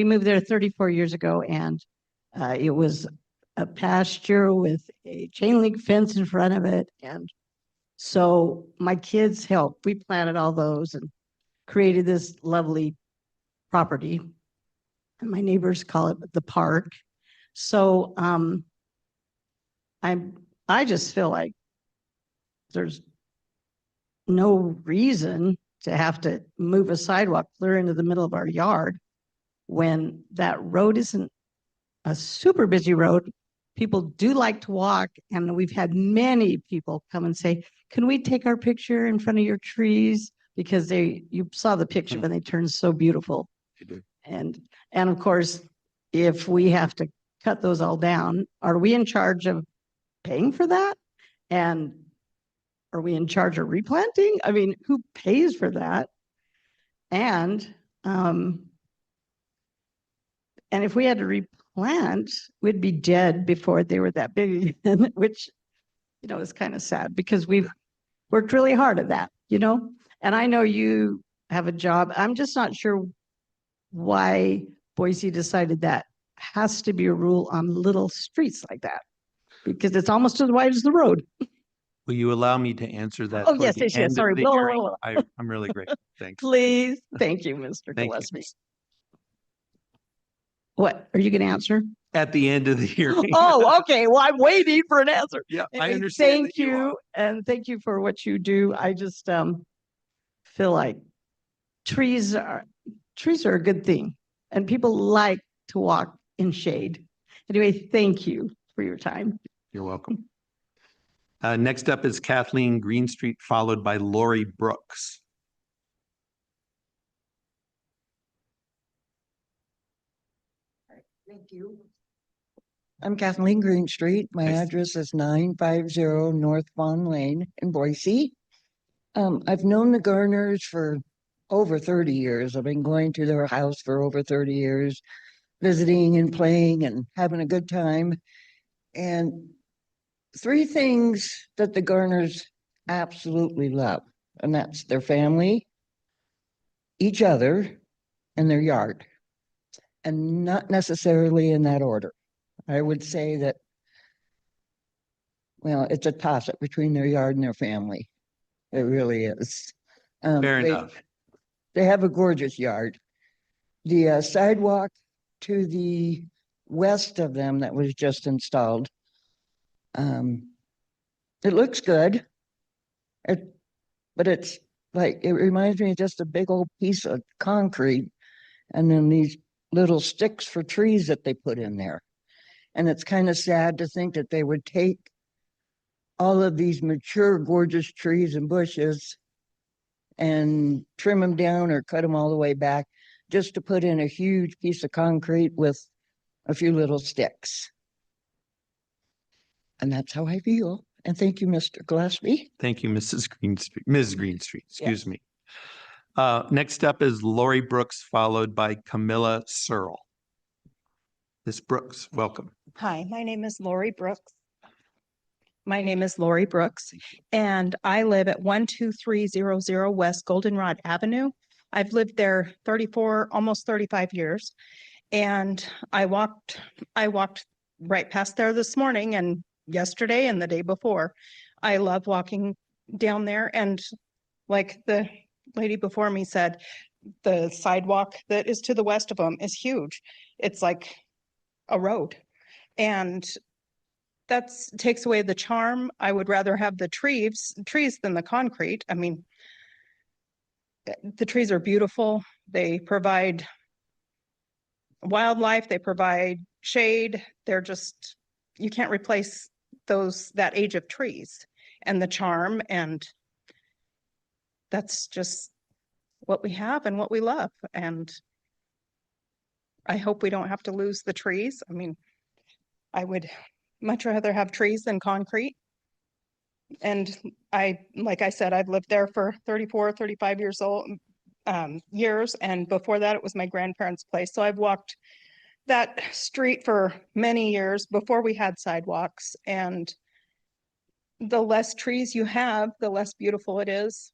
moved there 34 years ago, and it was a pasture with a chain link fence in front of it. And so my kids helped. We planted all those and created this lovely property. And my neighbors call it the park. So I just feel like there's no reason to have to move a sidewalk clear into the middle of our yard when that road isn't a super busy road. People do like to walk, and we've had many people come and say, can we take our picture in front of your trees? Because you saw the picture when they turned so beautiful. And of course, if we have to cut those all down, are we in charge of paying for that? And are we in charge of replanting? I mean, who pays for that? And if we had to replant, we'd be dead before they were that big, which, is kind of sad, because we've worked really hard at that, And I know you have a job. I'm just not sure why Boise decided that has to be a rule on little streets like that, because it's almost as wide as the road.
Will you allow me to answer that?
Oh,
toward
yes,
the
yes,
end
yes.
of
Sorry.
the
Blah, blah,
hearing?
blah,
I'm really grateful. Thanks.
Please. Thank you, Mr.
Thank you.
Gillespie. What are you going to answer?
At the end of the hearing.
Oh, okay. Well, I'm waiting for an answer.
Yeah, I
And
understand.
Thank you. And thank you for what you do. I just feel like trees trees are a good thing and people like to walk in shade. Anyway, thank you for your time.
You're welcome. Next up is Kathleen Greenstreet, followed by Lori Brooks.
Thank you. I'm Kathleen Greenstreet. My
Nice.
address is 950 North Fawn Lane in Boise. I've known the Garners for over 30 years. I've been going to their house for over 30 years, visiting and playing and having a good time. And three things that the Garners absolutely love, and that's their family, each other, and their yard. And not necessarily in that order. I would say that, well, it's a toss-up between their yard and their family. It really is.
Fair enough.
They have a gorgeous yard. The sidewalk to the west of them that was just installed, it looks good. But it's like, it reminds me of just a big old piece of concrete and then these little sticks for trees that they put in there. And it's kind of sad to think that they would take all of these mature, gorgeous trees and bushes and trim them down or cut them all the way back just to put in a huge piece of concrete with a few little sticks. And that's how I feel. And thank you, Mr. Gillespie.
Thank you, Mrs. Greenstreet, Ms. Greenstreet, excuse me. Next up is Lori Brooks, followed by Camilla Searle. Ms. Brooks, welcome.
Hi, my name is Lori Brooks. And I live at 12300 West Goldenrod Avenue. I've lived there 34, almost 35 years. And I walked right past there this morning and yesterday and the day before. I love walking down there, and like the lady before me said, the sidewalk that is to the west of them is huge. It's like a road, and that's takes away the charm. I would rather have the trees than the concrete. I mean, the trees are beautiful. They provide wildlife, they provide shade. They're just, you can't replace that age of trees and the charm, and that's just what we have and what we love. And I hope we don't have to lose the trees. I mean, I would much rather have trees than concrete. And like I said, I've lived there for 34, 35 years old, years. And before that, it was my grandparents' place. So I've walked that street for many years before we had sidewalks. And the less trees you have, the less beautiful it is.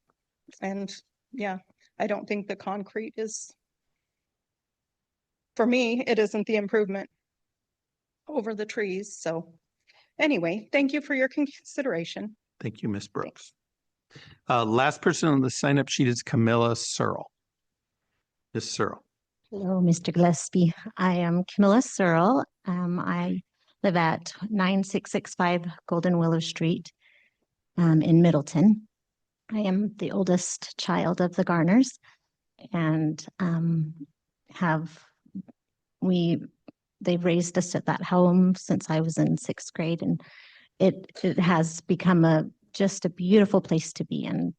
And yeah, I don't think the concrete is, for me, it isn't the improvement over the trees. So anyway, thank you for your consideration.
Thank you, Ms. Brooks. Last person on the sign-up sheet is Camilla Searle. Ms. Searle.
Hello, Mr. Gillespie. I am Camilla Searle. I live at 9665 Golden Willow Street in Middleton. I am the oldest child of the Garners, and they've raised us at that home since I was in 6th grade, and it has become just a beautiful place to be in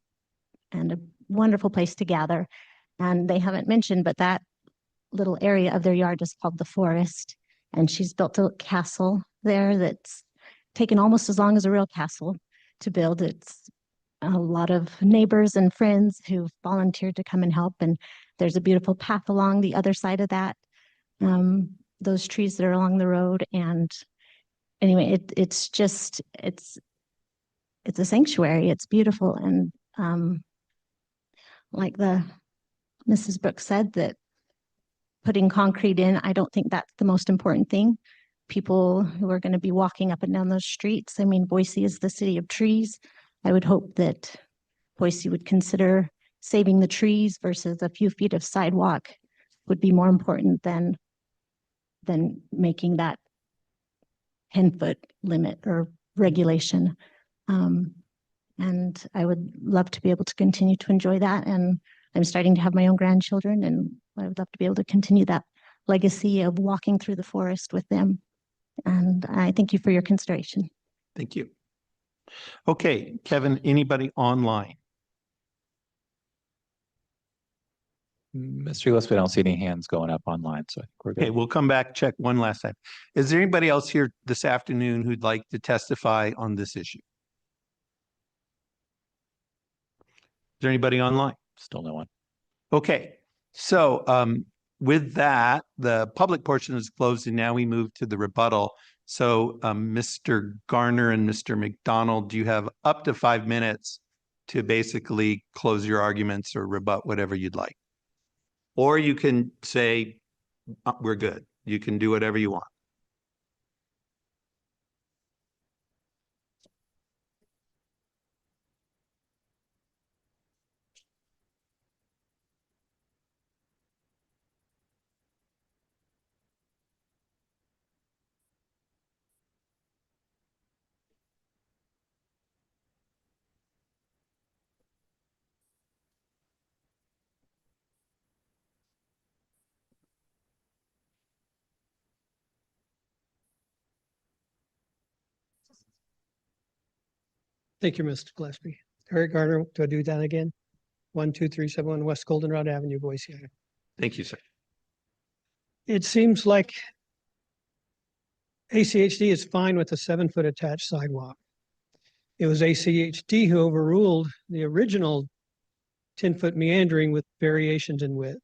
and a wonderful place to gather. And they haven't mentioned, but that little area of their yard is called the Forest, and she's built a castle there that's taken almost as long as a real castle to build. It's a lot of neighbors and friends who've volunteered to come and help, and there's a beautiful path along the other side of that, those trees that are along the road. And anyway, it's a sanctuary. It's beautiful. And like Mrs. Brooks said, that putting concrete in, I don't think that's the most important thing. People who are going to be walking up and down those streets, I mean, Boise is the city of trees. I would hope that Boise would consider saving the trees versus a few feet of sidewalk would be more important than making that 10-foot limit or regulation. And I would love to be able to continue to enjoy that. And I'm starting to have my own grandchildren, and I would love to be able to continue that legacy of walking through the forest with them. And I thank you for your consideration.
Thank you. Okay, Kevin, anybody online?
Mr. Gillespie, I don't see any hands going up online, so I think we're
Okay,
good.
we'll come back, check one last time. Is there anybody else here this afternoon who'd like to testify on this issue? Is there anybody online?
Still no one.
Okay, so with that, the public portion is closed and now we move to the rebuttal. So Mr. Garner and Mr. McDonald, you have up to 5 minutes to basically close your arguments or rebut whatever you'd like. Or you can say, we're good. You can do whatever you want.
Thank you, Mr. Gillespie. Eric Garner, do I do that again? 12371 West Goldenrod Avenue, Boise.
Thank you, sir.
It seems like ACHD is fine with a 7-foot attached sidewalk. It was ACHD who overruled the original 10-foot meandering with variations in width.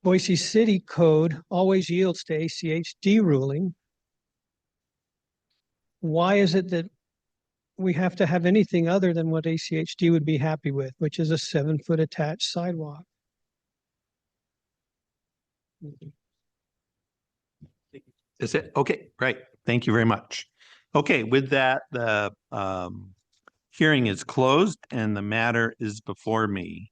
Boise City Code always yields to ACHD ruling. Why is it that we have to have anything other than what ACHD would be happy with, which is a 7-foot attached sidewalk?
Is it? Okay, right. Thank you very much. Okay, with that, the hearing is closed and the matter is before me.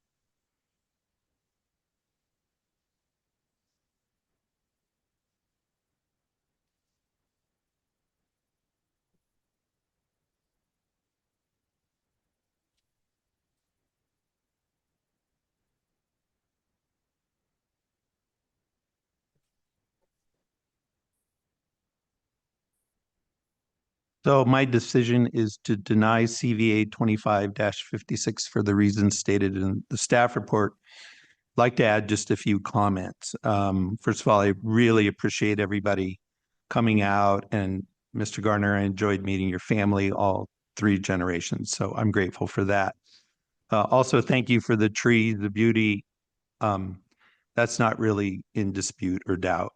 So my decision is to deny CVA 25-56 for the reasons stated in the staff report. I'd like to add just a few comments. First of all, I really appreciate everybody coming out, and Mr. Garner, I enjoyed meeting your family, all 3 generations. So I'm grateful for that. Also, thank you for the tree, the beauty. That's not really in dispute or doubt.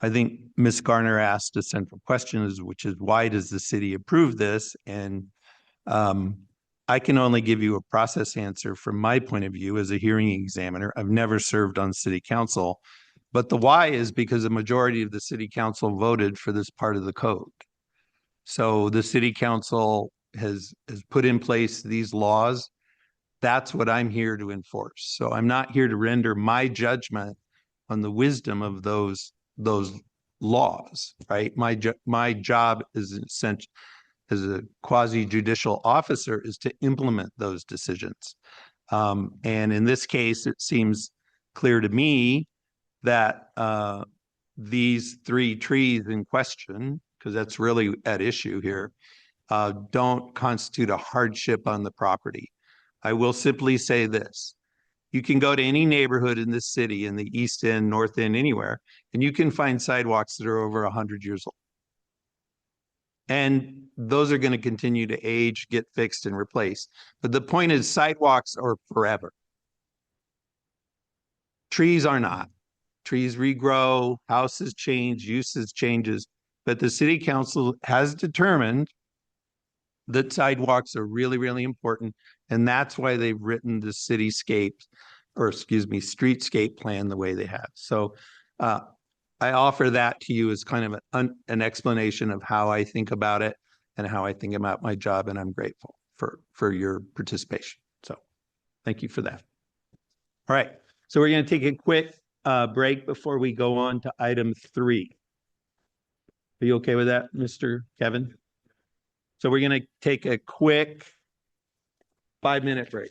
I think Ms. Garner asked a central question, which is why does the city approve this? And I can only give you a process answer from my point of view as a hearing examiner. I've never served on city council, but the why is because a majority of the city council voted for this part of the code. So the city council has put in place these laws. That's what I'm here to enforce. So I'm not here to render my judgment on the wisdom of those laws, right? My job is essentially as a quasi judicial officer is to implement those decisions. And in this case, it seems clear to me that these 3 trees in question, because that's really at issue here, don't constitute a hardship on the property. I will simply say this. You can go to any neighborhood in this city, in the East End, North End, anywhere, and you can find sidewalks that are over 100 years old. And those are going to continue to age, get fixed, and replaced. But the point is, sidewalks are forever. Trees are not. Trees regrow, houses change, uses changes. But the city council has determined that sidewalks are really, really important. And that's why they've written the cityscape, or excuse me, streetscape plan the way they have. So I offer that to you as kind of an explanation of how I think about it and how I think about my job. And I'm grateful for your participation. So thank you for that. All right. So we're going to take a quick break before we go on to item 3. Are you okay with that, Mr. Kevin? So we're going to take a quick 5-minute break.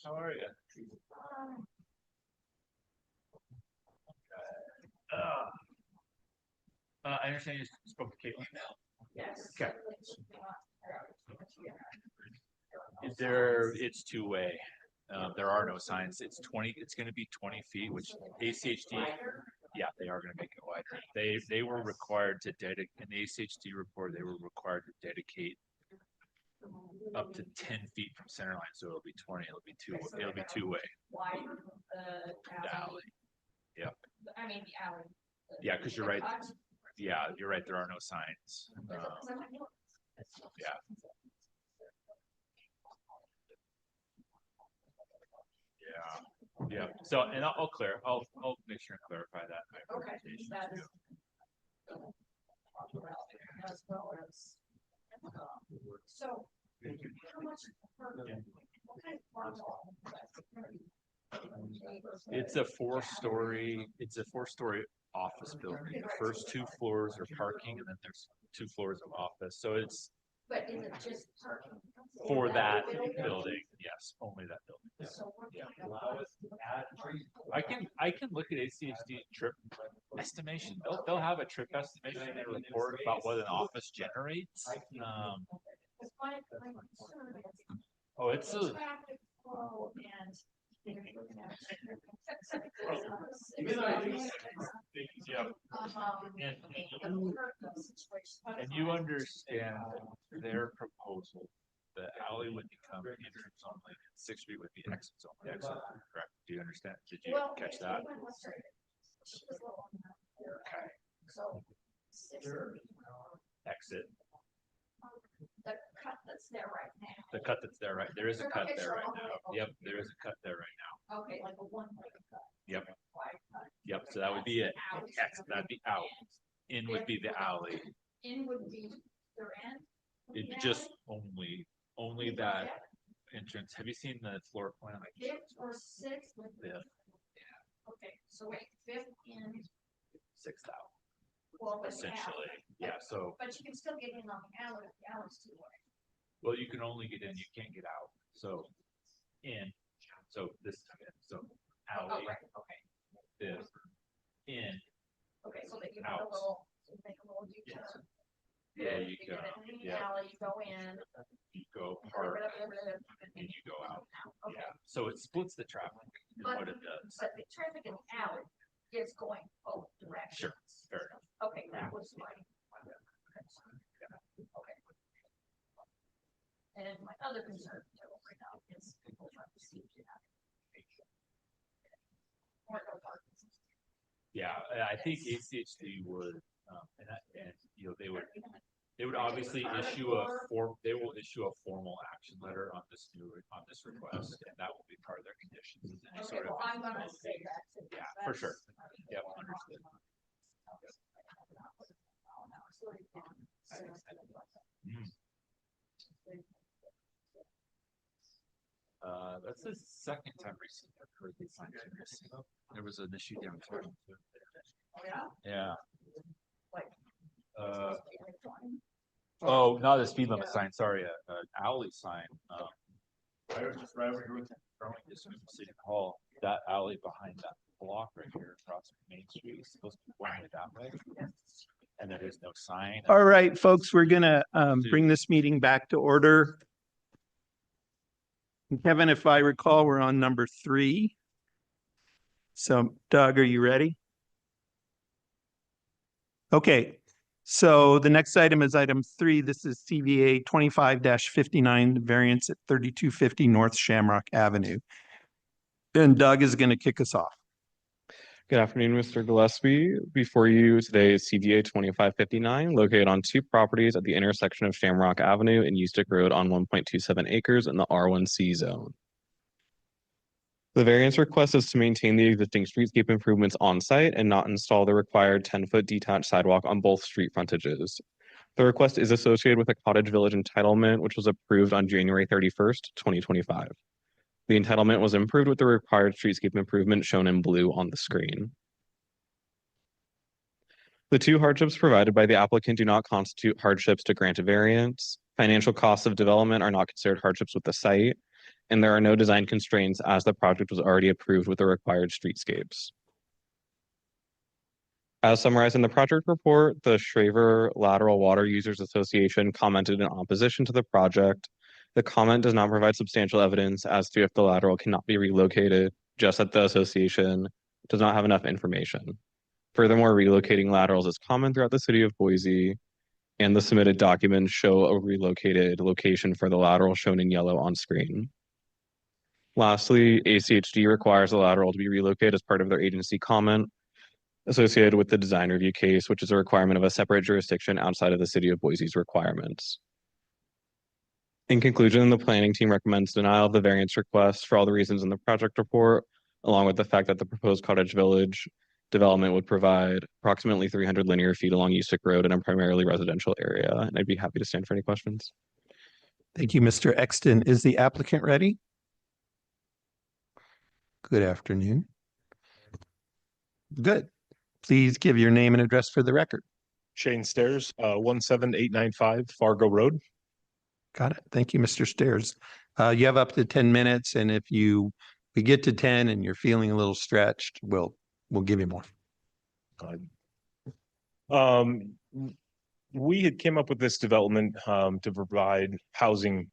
How are you? I understand you spoke to Caitlin. Yes. Okay. It's two-way. There are no signs. It's going to be 20 feet, which ACHD, yeah, they are going to make it wider. They were required to dedicate, in the ACHD report, they were required to dedicate up to 10 feet from center line, so it'll be 20, it'll be two-way. The alley. Yep.
I mean, the alley.
Yeah, because you're right. Yeah, you're right. There are no signs. Yeah. Yeah. So, and I'll make sure and clarify that. In my presentation too.
So, how much?
It's a four-story office building. The first 2 floors are parking, and then there's 2 floors of office. So it's
But is it just parking?
for that building. Yes, only that building. Yeah. I can look at ACHD trip estimation. They'll have a trip estimation in their report about what an office generates. Oh, it's a
Traffic flow and.
Yeah. And you understand their proposal, the alley would become entrance only, 6th Street would be exits only, correct? Do you understand? Did you catch that? Okay.
So.
Exit.
The cut that's there right now.
The cut that's there, right? There is a cut there right now. Yep, there is a cut there right now.
Okay, like a one-way cut.
Yep.
Wide cut.
Yep, so that would be it. Exit, that'd be out. In would be the alley.
In would be their end.
It just only that entrance. Have you seen the floor plan?
5th or 6th?
Yeah.
Okay, so wait, 5th in.
6th out.
Well, with the
Essentially,
alley.
yeah, so,
But you can still get in on the alley, if the alley's two-way.
well, you can only get in, you can't get out, so, in, so this, so
Oh,
alley,
right, okay.
this, in,
Okay, so that you make a
Out.
little, you make a little U-turn.
yeah, you
get
go,
in the
yeah,
alley, you go in.
you go park, and you go out,
Okay,
yeah, so it splits the traffic, is what it does.
but the traffic in the alley is going both directions.
Sure, fair enough.
Okay, that was my. Okay. And my other concern right now is people trying to see it. Or no parking.
Yeah, I think ACHD would, and you know, they would obviously issue they will issue a formal action letter on this request, and that will be part of their conditions. Is any
Okay,
sort of.
well, I'm gonna say that.
Yeah, for sure. Yep, understood. Mm. That's the second time recently I've heard these signs are missing. There was an issue downtown too. Yeah. Oh, not a speed limit sign, sorry, an alley sign. Right over here with growing distance from City Hall, that alley behind that block right here across Main Street is supposed to be pointed that way. And there is no sign.
All right, folks, we're gonna bring this meeting back to order. Kevin, if I recall, we're on number 3. So Doug, are you ready? Okay, so the next item is item 3. This is CVA 25-59, variance at 3250 North Shamrock Avenue. And Doug is going to kick us off.
Good afternoon, Mr. Gillespie. Before you today is CVA 2559, located on 2 properties at the intersection of Shamrock Avenue and Ustick Road on 1.27 acres in the R1C zone. The variance request is to maintain the existing streetscape improvements on site and not install the required 10-foot detached sidewalk on both street frontages. The request is associated with a Cottage Village entitlement, which was approved on January 31st, 2025. The entitlement was improved with the required streetscape improvement shown in blue on the screen. The two hardships provided by the applicant do not constitute hardships to grant a variance. Financial costs of development are not considered hardships with the site, and there are no design constraints as the project was already approved with the required streetscapes. As summarized in the project report, the Shraver Lateral Water Users Association commented in opposition to the project. The comment does not provide substantial evidence as to if the lateral cannot be relocated, just that the association does not have enough information. Furthermore, relocating laterals is common throughout the city of Boise, and the submitted documents show a relocated location for the lateral shown in yellow on screen. Lastly, ACHD requires the lateral to be relocated as part of their agency comment associated with the design review case, which is a requirement of a separate jurisdiction outside of the city of Boise's requirements. In conclusion, the planning team recommends denial of the variance request for all the reasons in the project report, along with the fact that the proposed Cottage Village development would provide approximately 300 linear feet along Usick Road in a primarily residential area. And I'd be happy to stand for any questions.
Thank you, Mr. Exton. Is the applicant ready? Good afternoon. Good. Please give your name and address for the record.
Shane Stairs, 17895 Fargo Road.
Got it. Thank you, Mr. Stairs. You have up to 10 minutes, and if we get to 10 and you're feeling a little stretched, we'll give you more.
We had came up with this development to provide housing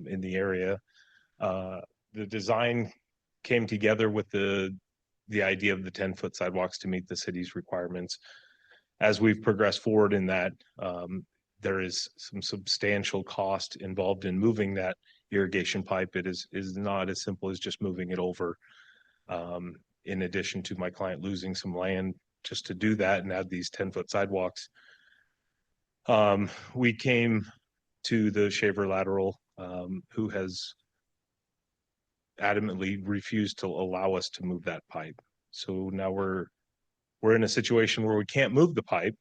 in the area. The design came together with the idea of the 10-foot sidewalks to meet the city's requirements. As we've progressed forward in that, there is some substantial cost involved in moving that irrigation pipe. It is not as simple as just moving it over. In addition to my client losing some land just to do that and add these 10-foot sidewalks. We came to the Shraver Lateral, who has adamantly refused to allow us to move that pipe. So now we're in a situation where we can't move the pipe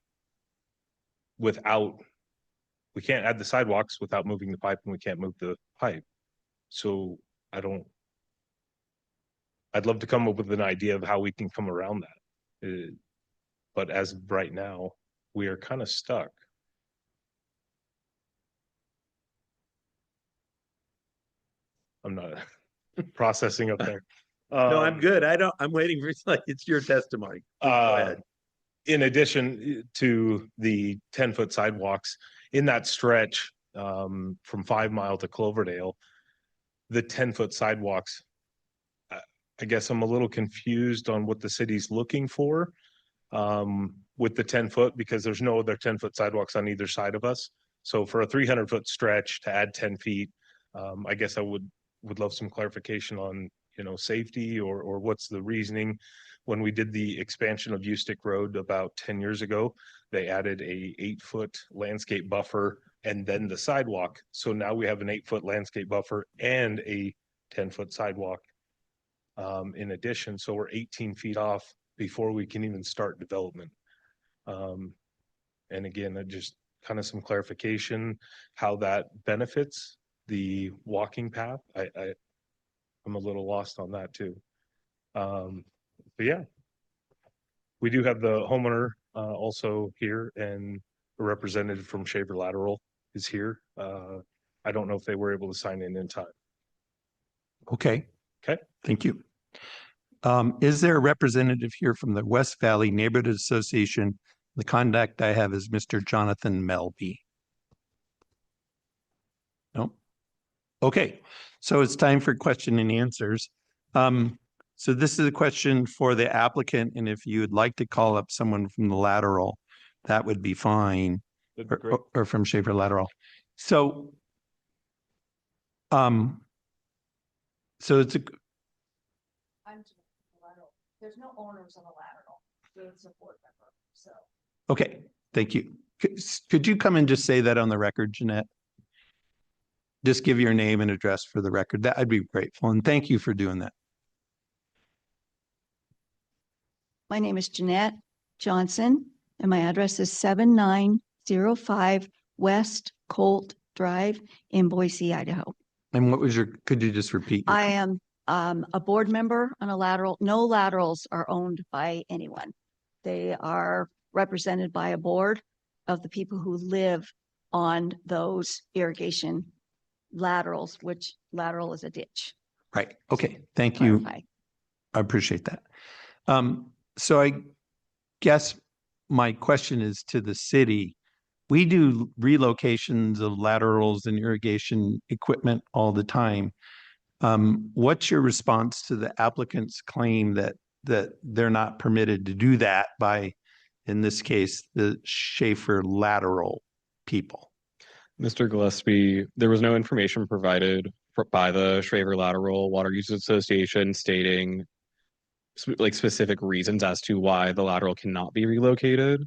we can't add the sidewalks without moving the pipe, and we can't move the pipe. So I'd love to come up with an idea of how we can come around that. But as of right now, we are kind of stuck. I'm not processing up there.
No, I'm good. I'm waiting for it's your testimony. Go ahead.
In addition to the 10-foot sidewalks in that stretch from 5 Mile to Cloverdale, the 10-foot sidewalks, I guess I'm a little confused on what the city's looking for with the 10-foot, because there's no other 10-foot sidewalks on either side of us. So for a 300-foot stretch to add 10 feet, I guess I would love some clarification on, safety or what's the reasoning. When we did the expansion of Ustick Road about 10 years ago, they added a 8-foot landscape buffer and then the sidewalk. So now we have an 8-foot landscape buffer and a 10-foot sidewalk in addition. So we're 18 feet off before we can even start development. And again, just kind of some clarification how that benefits the walking path. I'm a little lost on that too. But yeah, we do have the homeowner also here, and a representative from Shraver Lateral is here. I don't know if they were able to sign in time.
Okay.
Okay.
Thank you. Is there a representative here from the West Valley Neighborhood Association? The contact I have is Mr. Jonathan Melby. No? Okay, so it's time for question and answers. So this is a question for the applicant, and if you would like to call up someone from the lateral, that would be fine, or from Shraver Lateral. So, so it's a.
There's no owners of a lateral, the support member, so.
Okay, thank you. Could you come and just say that on the record, Jeanette? Just give your name and address for the record. That I'd be grateful, and thank you for doing that.
My name is Jeanette Johnson, and my address is 7905 West Colt Drive in Boise, Idaho.
And what was could you just repeat?
I am a board member on a lateral. No laterals are owned by anyone. They are represented by a board of the people who live on those irrigation laterals, which lateral is a ditch.
Right. Okay. Thank you.
Clarify.
I appreciate that. So I guess my question is to the city. We do relocations of laterals and irrigation equipment all the time. What's your response to the applicant's claim that they're not permitted to do that by, in this case, the Schaefer lateral people?
Mr. Gillespie, there was no information provided by the Schaefer Lateral Water Users Association stating specific reasons as to why the lateral cannot be relocated.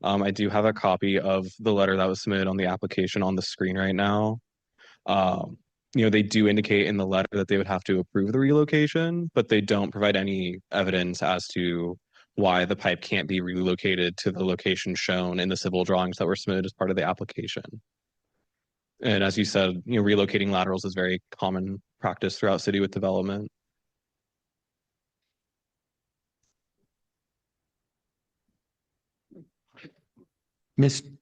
I do have a copy of the letter that was submitted on the application on the screen right now. They do indicate in the letter that they would have to approve the relocation, but they don't provide any evidence as to why the pipe can't be relocated to the location shown in the civil drawings that were submitted as part of the application. And as you said, relocating laterals is very common practice throughout city with development.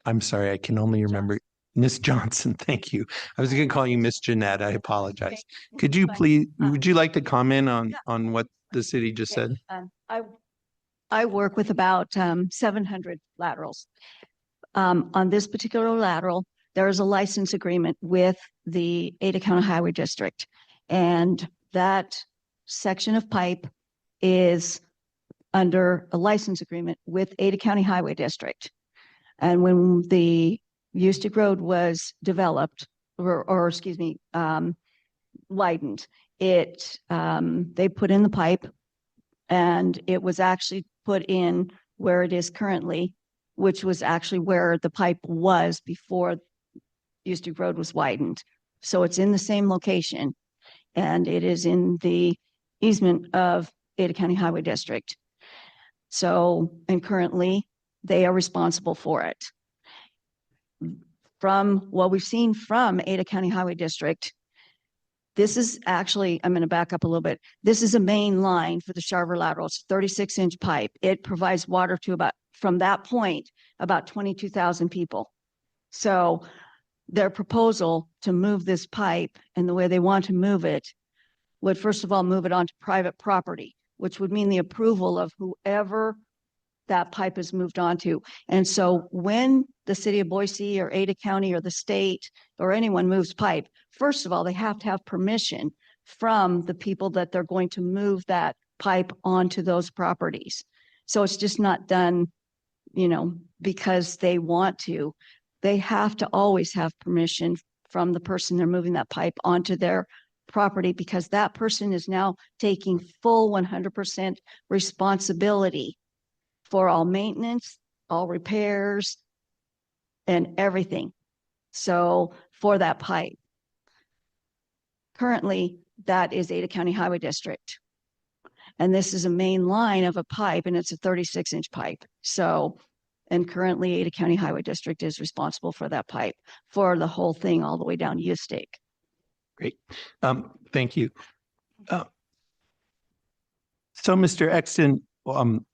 I'm sorry, I can only remember Miss Johnson. Thank you. I was going to call you Miss Jeanette. I apologize. Could you please, would you like to comment on what the city just said?
I work with about 700 laterals. On this particular lateral, there is a license agreement with the Ada County Highway District. And that section of pipe is under a license agreement with Ada County Highway District. And when the Ustick Road was developed, widened, they put in the pipe, and it was actually put in where it is currently, which was actually where the pipe was before Ustick Road was widened. So it's in the same location, and it is in the easement of Ada County Highway District. So, and currently they are responsible for it. From what we've seen from Ada County Highway District, this is actually, I'm going to back up a little bit. This is a main line for the Schaefer lateral. It's a 36-inch pipe. It provides water to from that point, about 22,000 people. So their proposal to move this pipe and the way they want to move it would first of all move it onto private property, which would mean the approval of whoever that pipe is moved onto. And so when the city of Boise or Ada County or the state or anyone moves pipe, first of all, they have to have permission from the people that they're going to move that pipe onto those properties. So it's just not done, because they want to. They have to always have permission from the person they're moving that pipe onto their property, because that person is now taking full 100% responsibility for all maintenance, all repairs, and everything. So for that pipe, currently that is Ada County Highway District. And this is a main line of a pipe, and it's a 36-inch pipe. So, and currently Ada County Highway District is responsible for that pipe for the whole thing all the way down Ustick.
Great. Thank you. So Mr. Exton,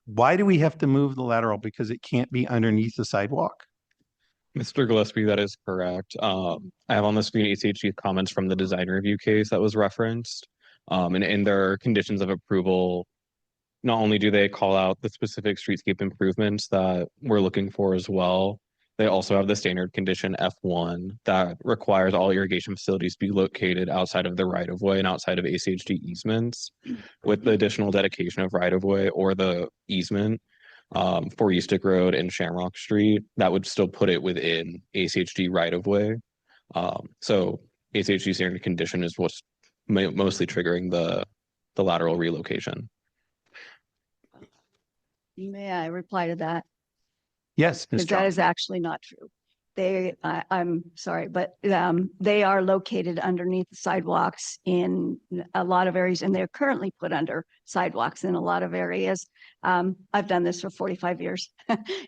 why do we have to move the lateral? Because it can't be underneath the sidewalk?
Mr. Gillespie, that is correct. I have on the screen ACHG comments from the design review case that was referenced. And in their conditions of approval, not only do they call out the specific streetscape improvements that we're looking for as well, they also have the standard condition F1 that requires all irrigation facilities to be located outside of the right-of-way and outside of ACHG easements, with the additional dedication of right-of-way or the easement for Ustick Road and Shamrock Street, that would still put it within ACHG right-of-way. So ACHG standard condition is what's mostly triggering the lateral relocation.
May I reply to that?
Yes, Ms.
Because that is actually not true. I'm sorry, but they are located underneath the sidewalks in a lot of areas, and they're currently put under sidewalks in a lot of areas. I've done this for 45 years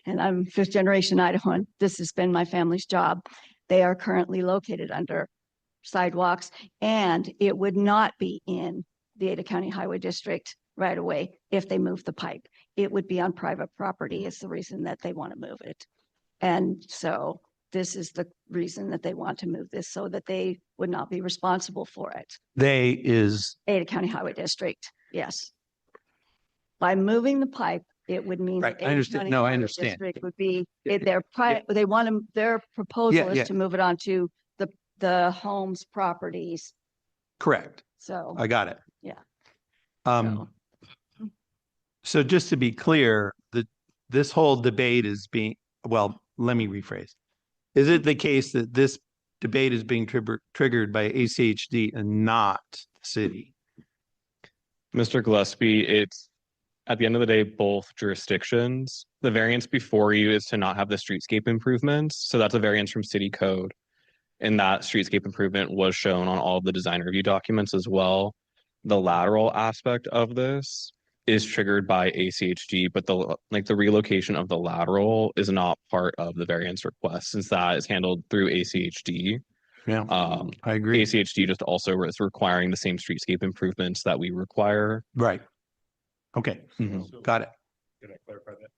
and I'm fifth generation Idahoan. This has been my family's job. They are currently located under sidewalks, and it would not be in the Ada County Highway District right away if they move the pipe. It would be on private property is the reason that they want to move it. And so this is the reason that they want to move this, so that they would not be responsible for it.
They is,
Ada County Highway District, yes. By moving the pipe, it would mean.
Right, I
Ada
understand.
County
No, I
Highway
understand.
District Would be, they want to, their proposal
yeah.
is to move it onto the homes properties.
correct.
So,
I got it.
yeah.
So just to be clear, this whole debate is being, well, let me rephrase. Is it the case that this debate is being triggered by ACHD and not the city?
Mr. Gillespie, it's at the end of the day, both jurisdictions. The variance before you is to not have the streetscape improvements. So that's a variance from city code. And that streetscape improvement was shown on all of the design review documents as well. The lateral aspect of this is triggered by ACHD, but the relocation of the lateral is not part of the variance request, since that is handled through ACHD.
Yeah, I agree.
ACHD just also is requiring the same streetscape improvements that we require.
Right. Okay, got it.
Can I clarify that?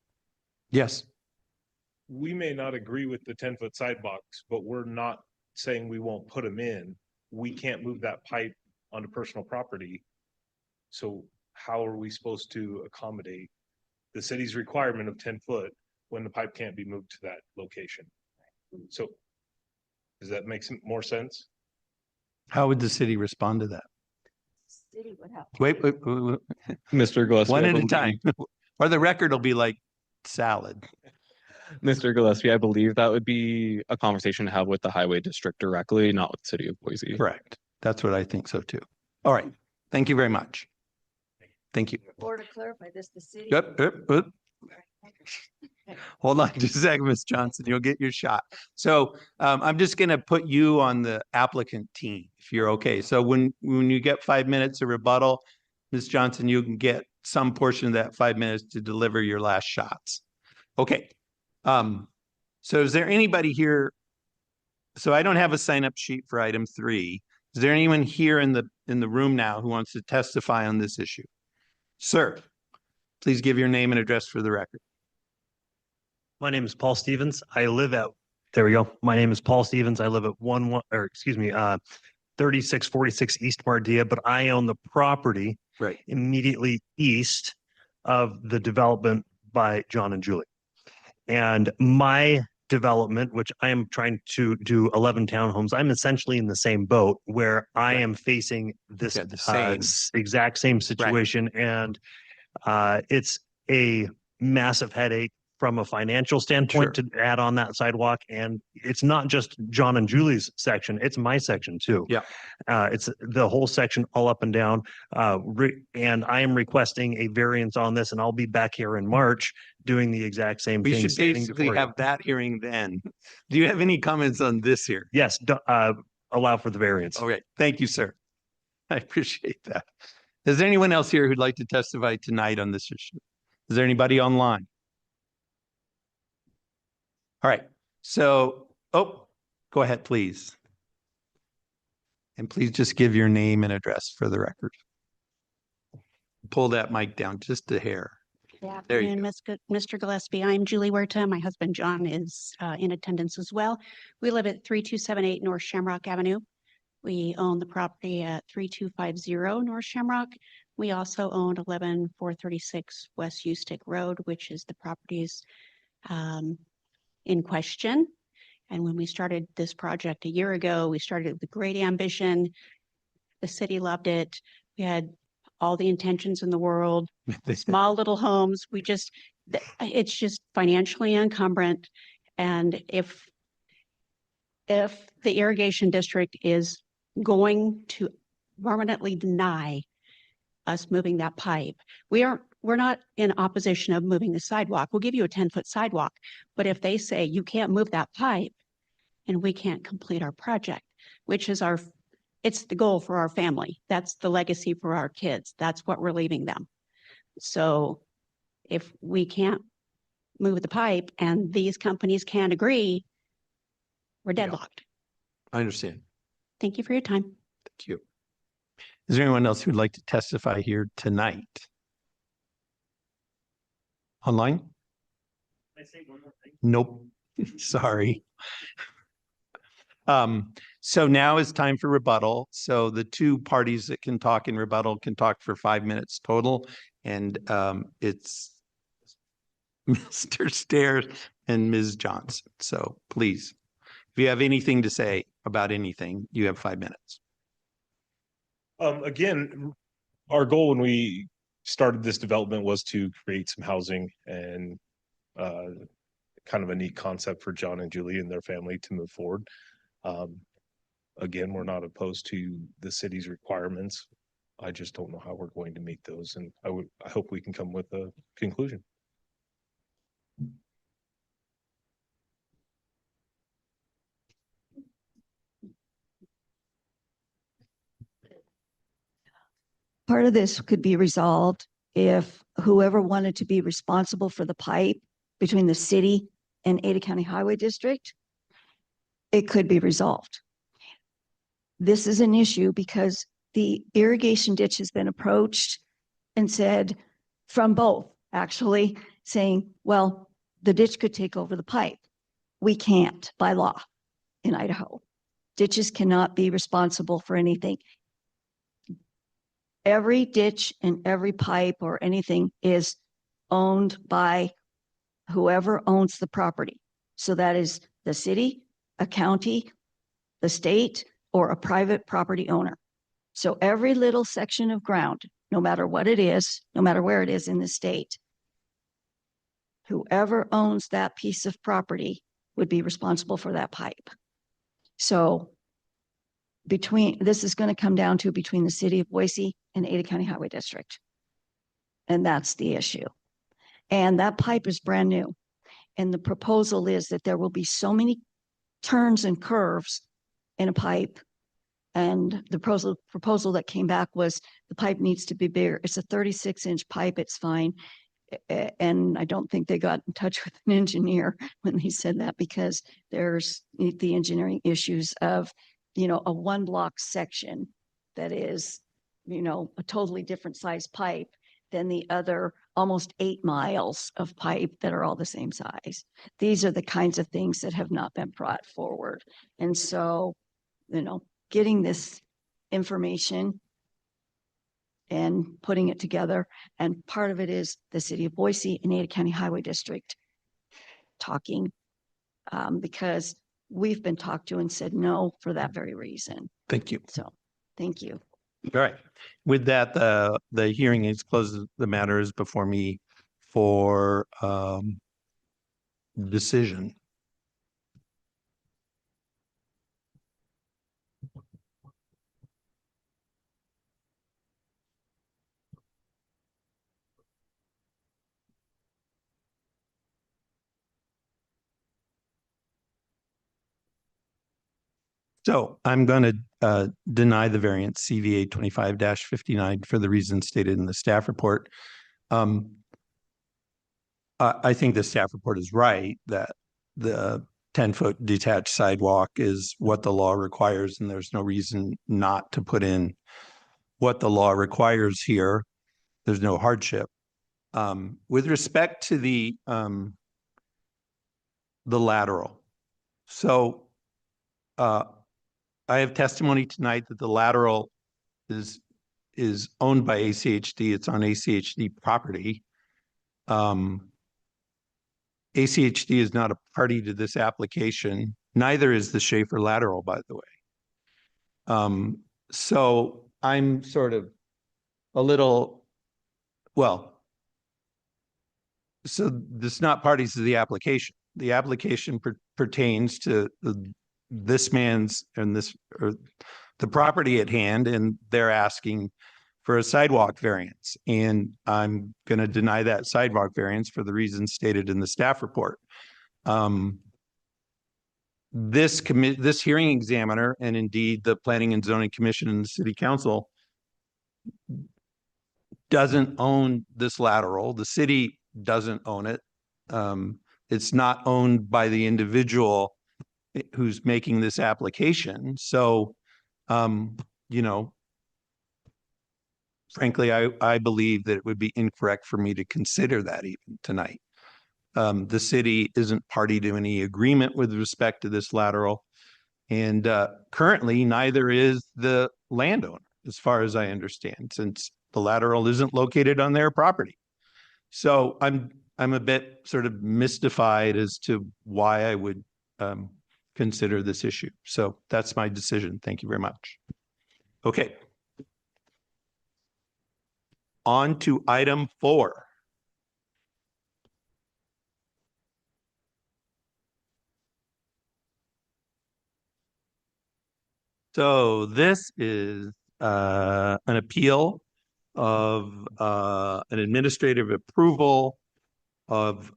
Yes.
We may not agree with the 10-foot sidewalks, but we're not saying we won't put them in. We can't move that pipe onto personal property. So how are we supposed to accommodate the city's requirement of 10 foot when the pipe can't be moved to that location? So does that make some more sense?
How would the city respond to that?
City would have.
Wait.
Mr. Gillespie,
One
I
at a
believe-
time. Or the record will be like salad.
Mr. Gillespie, I believe that would be a conversation to have with the highway district directly, not with the city of Boise.
Correct. That's what I think so too. All right. Thank you very much. Thank you.
Or to clarify this, the city.
Yep. Hold on just a second, Ms. Johnson. You'll get your shot. So I'm just going to put you on the applicant team, if you're okay. So when you get 5 minutes of rebuttal, Ms. Johnson, you can get some portion of that 5 minutes to deliver your last shots. Okay. So is there anybody here? So I don't have a sign up sheet for item 3. Is there anyone here in the room now who wants to testify on this issue? Sir, please give your name and address for the record.
My name is Paul Stevens. I live at, there we go. My name is Paul Stevens. I live at 3646 East Mardia, but I own the property
right
immediately east of the development by John and Julie. And my development, which I am trying to do 11 townhomes, I'm essentially in the same boat where I am facing this exact same situation. And it's a massive headache from a financial standpoint to add on that sidewalk. And it's not just John and Julie's section, it's my section too.
Yeah.
It's the whole section all up and down. And I am requesting a variance on this, and I'll be back here in March doing the exact same thing.
We should basically have that hearing then. Do you have any comments on this here?
Yes, allow for the variance.
Okay, thank you, sir. I appreciate that. Is there anyone else here who'd like to testify tonight on this issue? Is there anybody online? All right, so, go ahead, please. And please just give your name and address for the record. Pull that mic down just a hair. There you go.
Mr. Gillespie, I'm Julie Huerta. My husband, John, is in attendance as well. We live at 3278 North Shamrock Avenue. We own the property at 3250 North Shamrock. We also own 11436 West Ustick Road, which is the properties in question. And when we started this project a year ago, we started with great ambition. The city loved it. We had all the intentions in the world, small little homes. It's just financially encumbrant. And if the irrigation district is going to permanently deny us moving that pipe, we're not in opposition of moving the sidewalk. We'll give you a 10-foot sidewalk. But if they say you can't move that pipe, and we can't complete our project, which is it's the goal for our family. That's the legacy for our kids. That's what we're leaving them. So if we can't move the pipe and these companies can't agree, we're deadlocked.
I understand.
Thank you for your time.
Thank you. Is there anyone else who'd like to testify here tonight? Online?
Can I say one more thing?
Nope. Sorry. So now is time for rebuttal. So the two parties that can talk in rebuttal can talk for 5 minutes total. And it's Mr. Stairs and Ms. Johnson. So please, if you have anything to say about anything, you have 5 minutes.
Again, our goal when we started this development was to create some housing and kind of a neat concept for John and Julie and their family to move forward. Again, we're not opposed to the city's requirements. I just don't know how we're going to meet those, and I hope we can come with a conclusion.
Part of this could be resolved if whoever wanted to be responsible for the pipe between the city and Ada County Highway District, it could be resolved. This is an issue because the irrigation ditch has been approached and said from both, actually, saying, well, the ditch could take over the pipe. We can't by law in Idaho. Ditches cannot be responsible for anything. Every ditch and every pipe or anything is owned by whoever owns the property. So that is the city, a county, the state, or a private property owner. So every little section of ground, no matter what it is, no matter where it is in the state, whoever owns that piece of property would be responsible for that pipe. So this is going to come down to between the city of Boise and Ada County Highway District. And that's the issue. And that pipe is brand new. And the proposal is that there will be so many turns and curves in a pipe. And the proposal that came back was the pipe needs to be bigger. It's a 36-inch pipe. It's fine. And I don't think they got in touch with an engineer when they said that, because there's the engineering issues of, a 1 block section that is, a totally different size pipe than the other almost 8 miles of pipe that are all the same size. These are the kinds of things that have not been brought forward. And so, getting this information and putting it together. And part of it is the city of Boise and Ada County Highway District talking, because we've been talked to and said no for that very reason.
Thank you.
So, thank you.
All right. With that, the hearing is closed. The matter is before me for decision. So I'm going to deny the variance CVA 25-59 for the reasons stated in the staff report. I think the staff report is right that the 10-foot detached sidewalk is what the law requires, and there's no reason not to put in what the law requires here. There's no hardship. With respect to the lateral, so I have testimony tonight that the lateral is owned by ACHD. It's on ACHD property. ACHD is not a party to this application. Neither is the Schaefer lateral, by the way. So I'm sort of a little, so this is not parties to the application. The application pertains to this man's and the property at hand, and they're asking for a sidewalk variance. And I'm going to deny that sidewalk variance for the reasons stated in the staff report. this hearing examiner, and indeed the Planning and Zoning Commission and the City Council, doesn't own this lateral. The city doesn't own it. It's not owned by the individual who's making this application. So, you know, frankly, I believe that it would be incorrect for me to consider that even tonight. The city isn't party to any agreement with respect to this lateral. And currently, neither is the landowner, as far as I understand, since the lateral isn't located on their property. So I'm a bit sort of mystified as to why I would consider this issue. So that's my decision. Thank you very much. Okay. On to item 4. So this is an appeal of an administrative approval of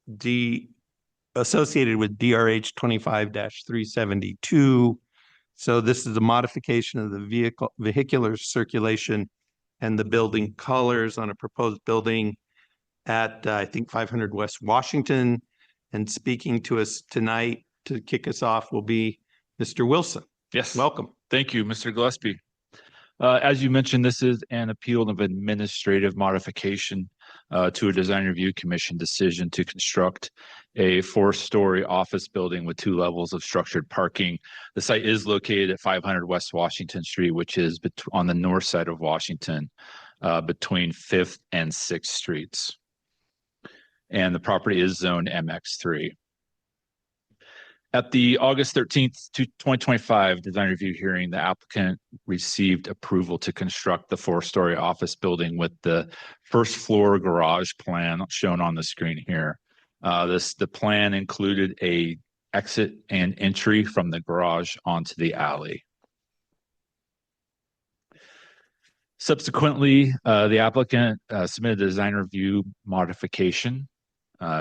associated with DRH 25-372. So this is a modification of the vehicular circulation and the building colors on a proposed building at, I think, 500 West Washington. And speaking to us tonight to kick us off will be Mr. Wilson.
Yes.
Welcome.
Thank you, Mr. Gillespie. As you mentioned, this is an appeal of administrative modification to a design review commission decision to construct a 4-story office building with 2 levels of structured parking. The site is located at 500 West Washington Street, which is on the north side of Washington, between 5th and 6th Streets. And the property is zoned MX3. At the August 13th, 2025 design review hearing, the applicant received approval to construct the 4-story office building with the first floor garage plan shown on the screen here. The plan included a exit and entry from the garage onto the alley. Subsequently, the applicant submitted a design review modification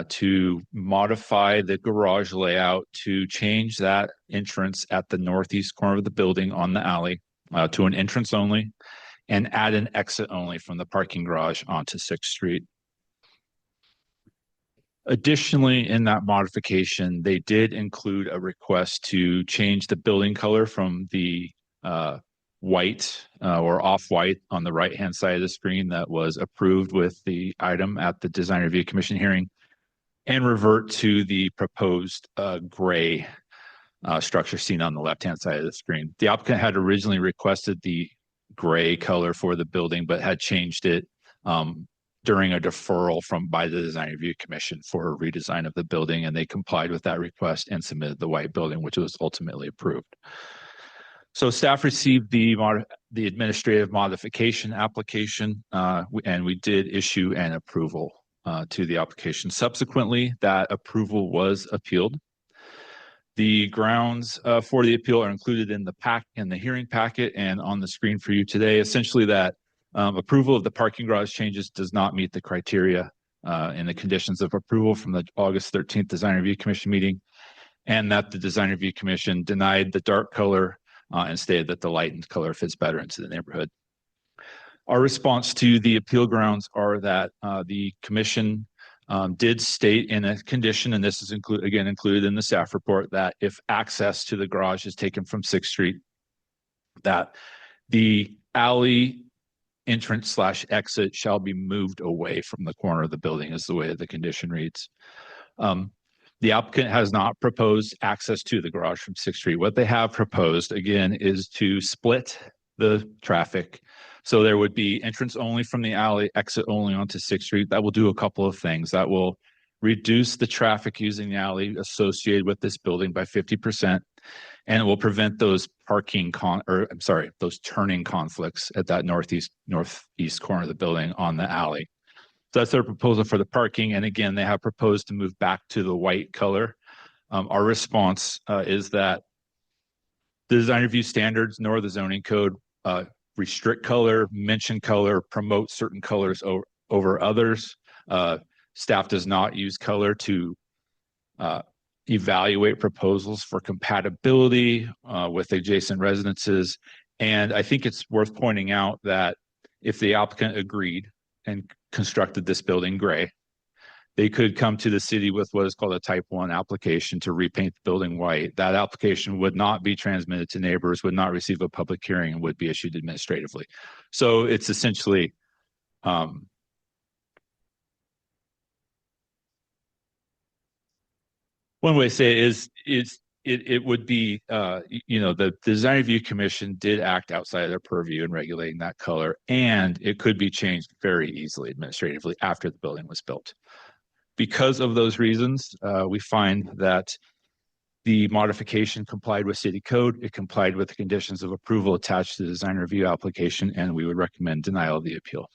to modify the garage layout to change that entrance at the northeast corner of the building on the alley to an entrance only, and add an exit only from the parking garage onto 6th Street. Additionally, in that modification, they did include a request to change the building color from the white or off-white on the right-hand side of the screen that was approved with the item at the Design Review Commission hearing, and revert to the proposed gray structure seen on the left-hand side of the screen. The applicant had originally requested the gray color for the building, but had changed it during a deferral by the Design Review Commission for a redesign of the building, and they complied with that request and submitted the white building, which was ultimately approved. So staff received the administrative modification application, and we did issue an approval to the application. Subsequently, that approval was appealed. The grounds for the appeal are included in the hearing packet and on the screen for you today. Essentially, that approval of the parking garage changes does not meet the criteria and the conditions of approval from the August 13th Design Review Commission meeting, and that the Design Review Commission denied the dark color and stated that the lightened color fits better into the neighborhood. Our response to the appeal grounds are that the commission did state in a condition, and this is included in the staff report, that if access to the garage is taken from 6th Street, that the alley entrance / exit shall be moved away from the corner of the building, is the way that the condition reads. The applicant has not proposed access to the garage from 6th Street. What they have proposed, again, is to split the traffic. So there would be entrance only from the alley, exit only onto 6th Street. That will do a couple of things. That will reduce the traffic using the alley associated with this building by 50%, and it will prevent those those turning conflicts at that northeast corner of the building on the alley. So that's their proposal for the parking. And again, they have proposed to move back to the white color. Our response is that the design review standards nor the zoning code restrict color, mention color, promote certain colors over others. Staff does not use color to evaluate proposals for compatibility with adjacent residences. And I think it's worth pointing out that if the applicant agreed and constructed this building gray, they could come to the city with what is called a type 1 application to repaint the building white. That application would not be transmitted to neighbors, would not receive a public hearing, and would be issued administratively. So it's essentially one way to say it is it would be, the Design Review Commission did act outside of their purview in regulating that color, and it could be changed very easily administratively after the building was built. Because of those reasons, we find that the modification complied with city code, it complied with the conditions of approval attached to the design review application, and we would recommend denial of the appeal.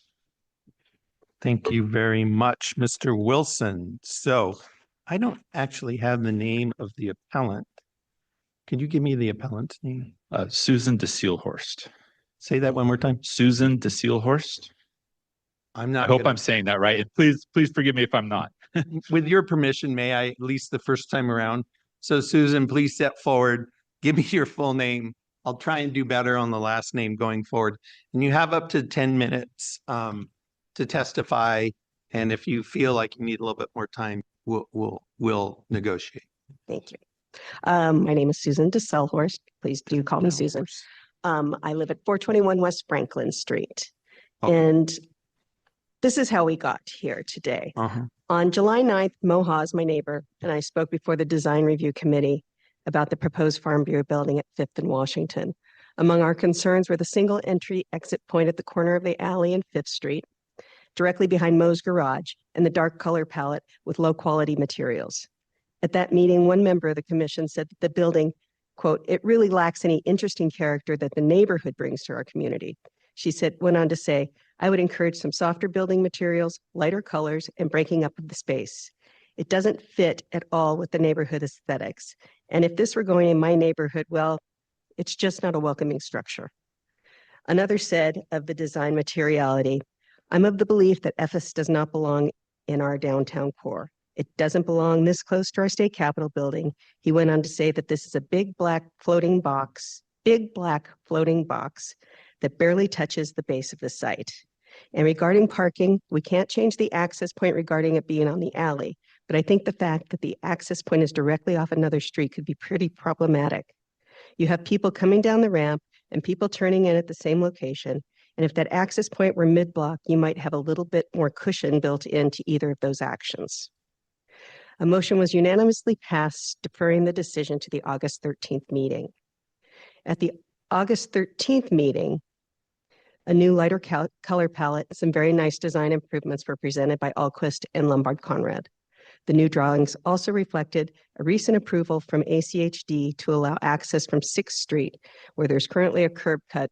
Thank you very much, Mr. Wilson. So I don't actually have the name of the appellant. Can you give me the appellant's name?
Susan DeSeelhorst.
Say that one more time.
Susan DeSeelhorst.
I'm not.
I hope I'm saying that right. And please forgive me if I'm not.
With your permission, may I, at least the first time around? So Susan, please step forward. Give me your full name. I'll try and do better on the last name going forward. And you have up to 10 minutes to testify. And if you feel like you need a little bit more time, we'll negotiate.
Thank you. My name is Susan DeSeelhorst. Please do call me Susan. I live at 421 West Franklin Street. And this is how we got here today. On July 9th, Mohaw's my neighbor, and I spoke before the Design Review Committee about the proposed Farm Bureau building at 5th and Washington. Among our concerns were the single entry exit point at the corner of the alley and 5th Street, directly behind Mo's Garage, and the dark color palette with low quality materials. At that meeting, one member of the commission said that the building, quote, "it really lacks any interesting character that the neighborhood brings to our community." She went on to say, "I would encourage some softer building materials, lighter colors, and breaking up of the space. It doesn't fit at all with the neighborhood aesthetics. And if this were going in my neighborhood, well, it's just not a welcoming structure." Another said of the design materiality, "I'm of the belief that FS does not belong in our downtown core. It doesn't belong this close to our state capitol building." He went on to say that this is a big black floating box that barely touches the base of the site. And regarding parking, we can't change the access point regarding it being on the alley, but I think the fact that the access point is directly off another street could be pretty problematic. You have people coming down the ramp and people turning in at the same location, and if that access point were mid-block, you might have a little bit more cushion built into either of those actions. A motion was unanimously passed deferring the decision to the August 13th meeting. At the August 13th meeting, a new lighter color palette and some very nice design improvements were presented by Alquist and Lombard Conrad. The new drawings also reflected a recent approval from ACHD to allow access from 6th Street, where there's currently a curb cut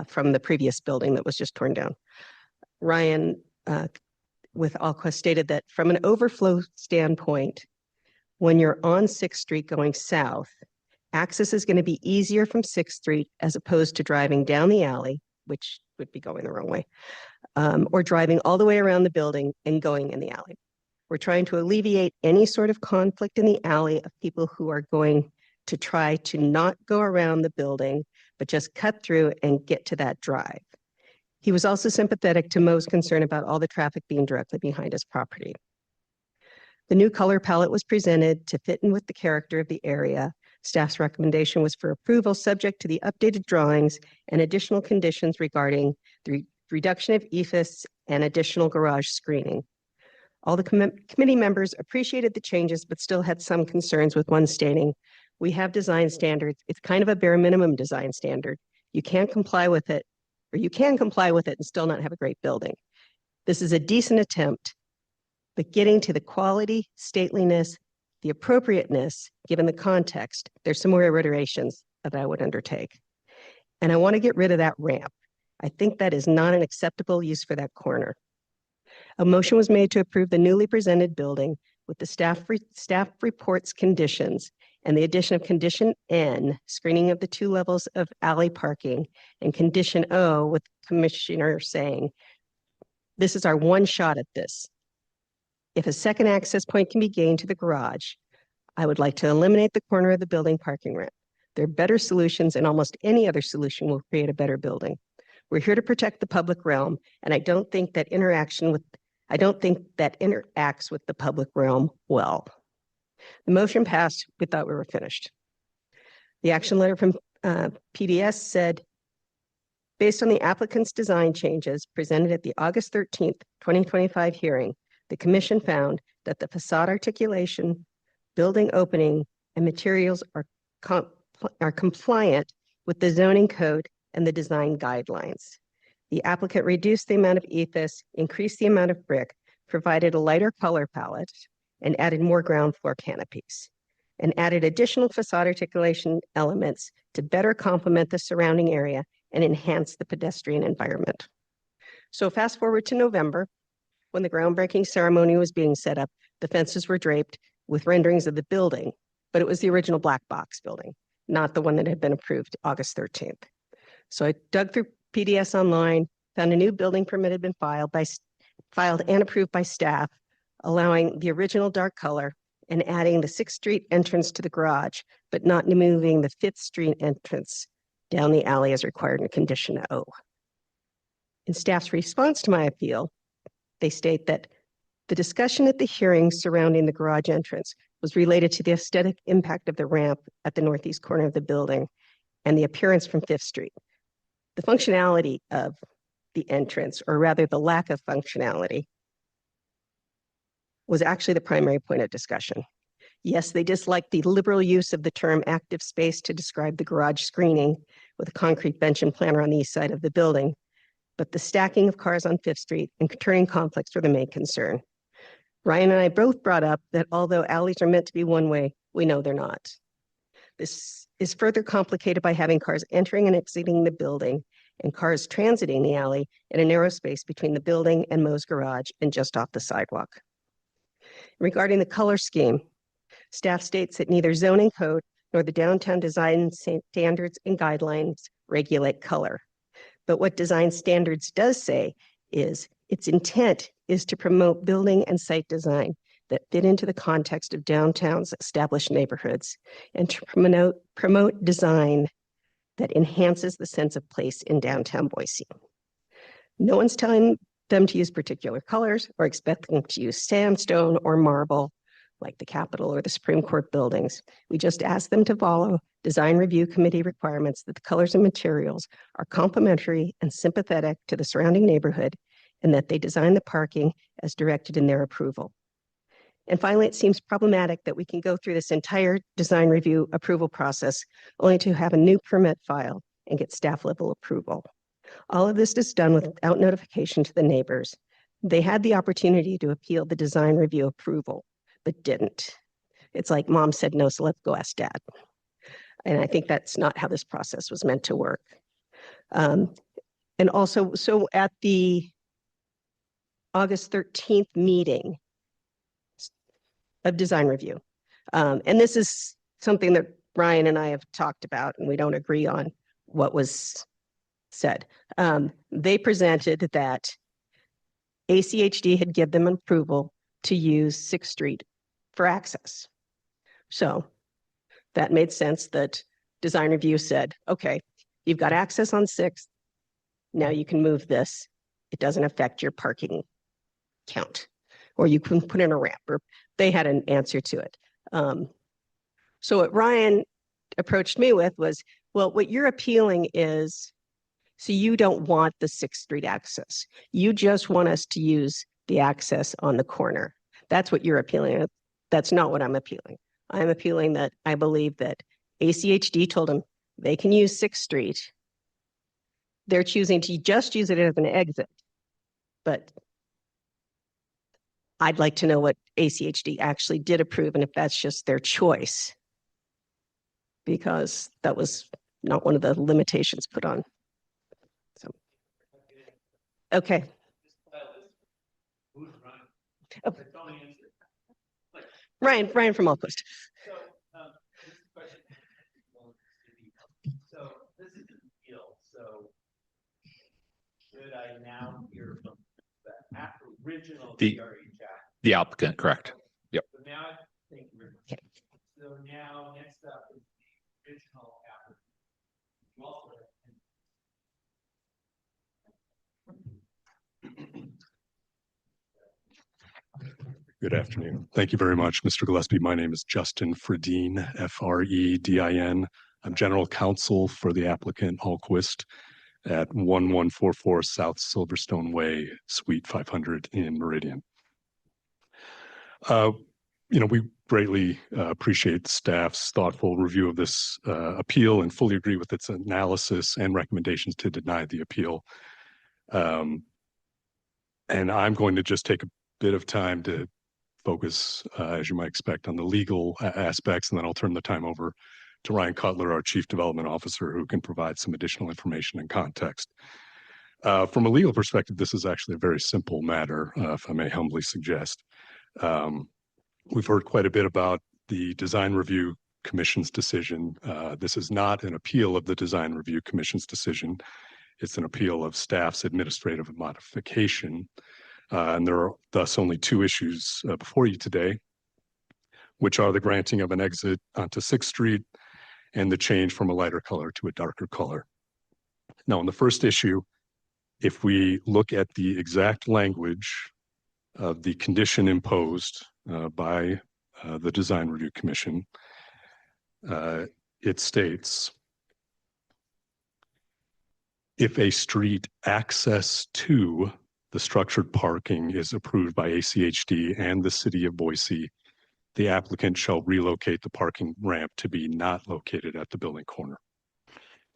from the previous building that was just torn down. Ryan with Alquist stated that from an overflow standpoint, when you're on 6th Street going south, access is going to be easier from 6th Street as opposed to driving down the alley, which would be going the wrong way, or driving all the way around the building and going in the alley. We're trying to alleviate any sort of conflict in the alley of people who are going to try to not go around the building, but just cut through and get to that drive. He was also sympathetic to Mo's concern about all the traffic being directly behind his property. The new color palette was presented to fit in with the character of the area. Staff's recommendation was for approval subject to the updated drawings and additional conditions regarding the reduction of EFS and additional garage screening. All the committee members appreciated the changes, but still had some concerns, with one stating, "We have design standards. It's kind of a bare minimum design standard. You can't comply with it, or you can comply with it and still not have a great building. This is a decent attempt, but getting to the quality, stateliness, the appropriateness, given the context, there's some more iterations that I would undertake. And I want to get rid of that ramp. I think that is not an acceptable use for that corner." A motion was made to approve the newly presented building with the staff reports conditions and the addition of condition N, screening of the 2 levels of alley parking, and condition O, with Commissioner saying, "This is our one shot at this. If a second access point can be gained to the garage, I would like to eliminate the corner of the building parking ramp. There are better solutions, and almost any other solution will create a better building. We're here to protect the public realm, and I don't think that interacts with the public realm well. The motion passed. We thought we were finished. The action letter from PDS said, based on the applicant's design changes presented at the August 13th, 2025 hearing, the commission found that the facade articulation, building opening, and materials are compliant with the zoning code and the design guidelines. The applicant reduced the amount of ethos, increased the amount of brick, provided a lighter color palette, and added more ground floor canopies, and added additional facade articulation elements to better complement the surrounding area and enhance the pedestrian environment. So fast forward to November, when the groundbreaking ceremony was being set up, the fences were draped with renderings of the building, but it was the original black box building, not the one that had been approved August 13th. So I dug through PDS online, found a new building permit had been filed and approved by staff, allowing the original dark color and adding the 6th Street entrance to the garage, but not removing the 5th Street entrance down the alley as required in condition O. In staff's response to my appeal, they state that the discussion at the hearing surrounding the garage entrance was related to the aesthetic impact of the ramp at the northeast corner of the building and the appearance from 5th Street. The functionality of the entrance, or rather the lack of functionality, was actually the primary point of discussion. Yes, they disliked the liberal use of the term active space to describe the garage screening with a concrete bench and planter on the east side of the building, but the stacking of cars on 5th Street and turning conflicts were the main concern. Ryan and I both brought up that although alleys are meant to be one way, we know they're not. This is further complicated by having cars entering and exiting the building and cars transiting the alley in a narrow space between the building and Mo's garage and just off the sidewalk. Regarding the color scheme, staff states that neither zoning code nor the downtown design standards and guidelines regulate color. But what design standards does say is its intent is to promote building and site design that fit into the context of downtown's established neighborhoods and to promote design that enhances the sense of place in downtown Boise. No one's telling them to use particular colors or expect them to use sandstone or marble like the Capitol or the Supreme Court buildings. We just ask them to follow design review committee requirements that the colors and materials are complementary and sympathetic to the surrounding neighborhood and that they design the parking as directed in their approval. And finally, it seems problematic that we can go through this entire design review approval process only to have a new permit filed and get staff level approval. All of this is done without notification to the neighbors. They had the opportunity to appeal the design review approval, but didn't. It's like mom said no, so let's go ask dad. And I think that's not how this process was meant to work. And also, so at the August 13th meeting of design review, and this is something that Ryan and I have talked about, and we don't agree on what was said. They presented that ACHD had given them approval to use 6th Street for access. So that made sense that design review said, okay, you've got access on 6th. Now you can move this. It doesn't affect your parking count, or you can put in a ramp, or they had an answer to it. So what Ryan approached me with was, well, what you're appealing is, so you don't want the 6th Street access. You just want us to use the access on the corner. That's what you're appealing. That's not what I'm appealing. I'm appealing that I believe that ACHD told them they can use 6th Street. They're choosing to just use it as an exit. But I'd like to know what ACHD actually did approve and if that's just their choice, because that was not one of the limitations put on. So, okay. Oh. Ryan from Alquist.
So this is an appeal. So should I now hear from the original
The applicant, correct? Yep.
But now I think Next up is the original applicant. You also
Good afternoon. Thank you very much, Mr. Gillespie. My name is Justin Fredin, Fredin. I'm general counsel for the applicant Alquist at 1144 South Silverstone Way, Suite 500 in Meridian. We greatly appreciate the staff's thoughtful review of this appeal and fully agree with its analysis and recommendations to deny the appeal. And I'm going to just take a bit of time to focus, as you might expect, on the legal aspects, and then I'll turn the time over to Ryan Cutler, our Chief Development Officer, who can provide some additional information and context. From a legal perspective, this is actually a very simple matter, if I may humbly suggest. We've heard quite a bit about the Design Review Commission's decision. This is not an appeal of the Design Review Commission's decision. It's an appeal of staff's administrative modification. And there are thus only two issues before you today, which are the granting of an exit onto 6th Street and the change from a lighter color to a darker color. Now, on the first issue, if we look at the exact language of the condition imposed by the Design Review Commission, it states, if a street access to the structured parking is approved by ACHD and the city of Boise, the applicant shall relocate the parking ramp to be not located at the building corner.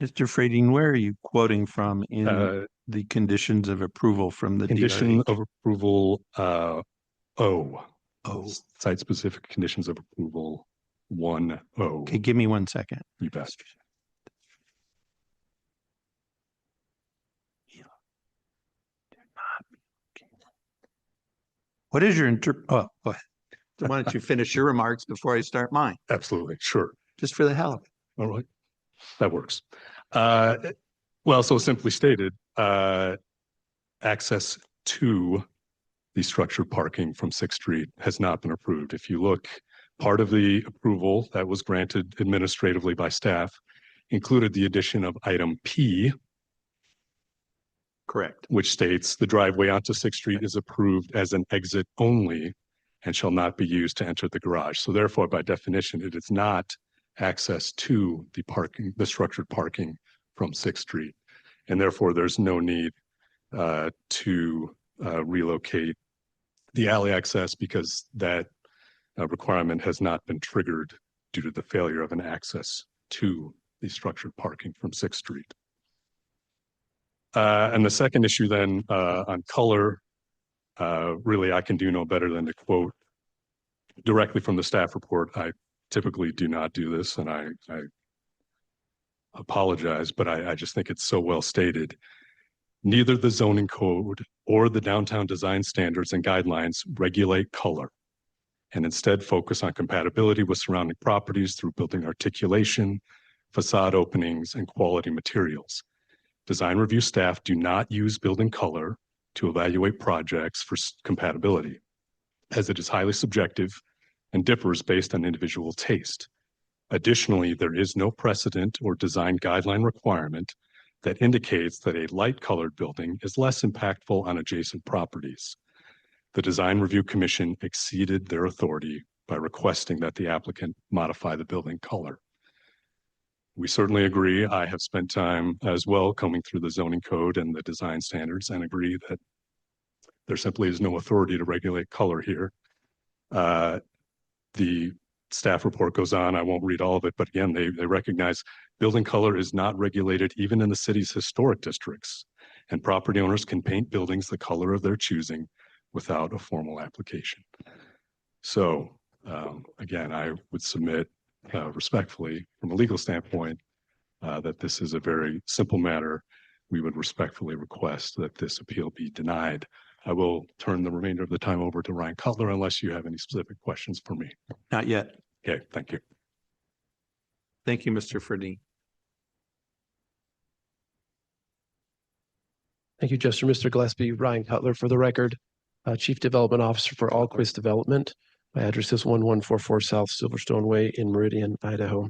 Mr. Frading, where are you quoting from in the conditions of approval from the
Condition
DRH?
of approval O. Site-specific conditions of approval 1O.
Okay, give me 1 second.
You bet.
What is your oh, go ahead. So why don't you finish your remarks before I start mine?
Absolutely, sure.
Just for the hell of it.
All right, that works. Well, so simply stated, access to the structured parking from 6th Street has not been approved. If you look, part of the approval that was granted administratively by staff included the addition of item P.
Correct.
Which states the driveway onto 6th Street is approved as an exit only and shall not be used to enter the garage. So therefore, by definition, it is not access to the parking, the structured parking from 6th Street. And therefore, there's no need to relocate the alley access because that requirement has not been triggered due to the failure of an access to the structured parking from 6th Street. And the second issue then on color, really I can do no better than to quote directly from the staff report. I typically do not do this, and I apologize, but I just think it's so well stated. Neither the zoning code or the downtown design standards and guidelines regulate color, and instead focus on compatibility with surrounding properties through building articulation, facade openings, and quality materials. Design review staff do not use building color to evaluate projects for compatibility, as it is highly subjective and differs based on individual taste. Additionally, there is no precedent or design guideline requirement that indicates that a light-colored building is less impactful on adjacent properties. The Design Review Commission exceeded their authority by requesting that the applicant modify the building color. We certainly agree. I have spent time as well combing through the zoning code and the design standards and agree that there simply is no authority to regulate color here. The staff report goes on. I won't read all of it, but again, they recognize building color is not regulated even in the city's historic districts, and property owners can paint buildings the color of their choosing without a formal application. So again, I would submit respectfully from a legal standpoint that this is a very simple matter. We would respectfully request that this appeal be denied. I will turn the remainder of the time over to Ryan Cutler unless you have any specific questions for me.
Not yet.
Okay, thank you.
Thank you, Mr. Ferdinand.
Thank you, Justice Mr. Gillespie. Ryan Cutler for the record, Chief Development Officer for Alquist Development.
My address is 1144 South Silverstone Way in Meridian, Idaho.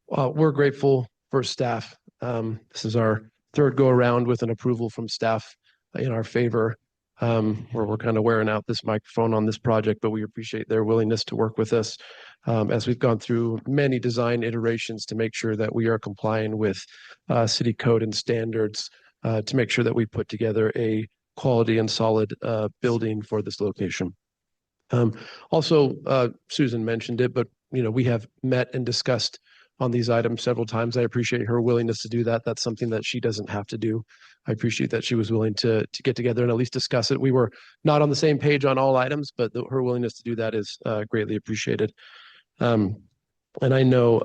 We're grateful for staff. This is our third go around with an approval from staff in our favor. We're kind of wearing out this microphone on this project, but we appreciate their willingness to work with us as we've gone through many design iterations to make sure that we are complying with city code and standards to make sure that we put together a quality and solid building for this location. Also, Susan mentioned it, but we have met and discussed on these items several times. I appreciate her willingness to do that. That's something that she doesn't have to do. I appreciate that she was willing to get together and at least discuss it. We were not on the same page on all items, but her willingness to do that is greatly appreciated. And I know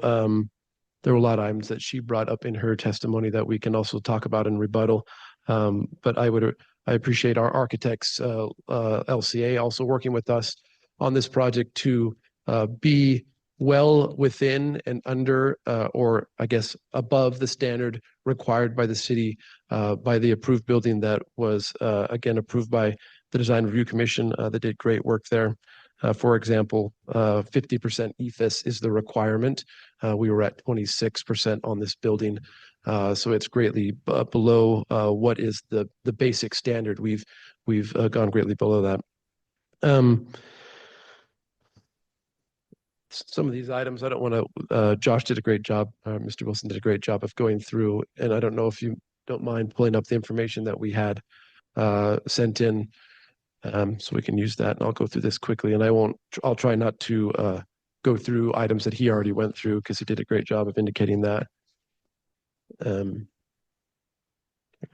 there were a lot of items that she brought up in her testimony that we can also talk about in rebuttal. But I appreciate our architects, LCA, also working with us on this project to be well within and under, or I guess above the standard required by the city, by the approved building that was, again, approved by the Design Review Commission that did great work there. For example, 50% EFS is the requirement. We were at 26% on this building. So it's greatly below what is the basic standard. We've gone greatly below that. Some of these items, I don't want to, Josh did a great job. Mr. Wilson did a great job of going through, and I don't know if you don't mind pulling up the information that we had sent in so we can use that. And I'll go through this quickly, and I'll try not to go through items that he already went through because he did a great job of indicating that.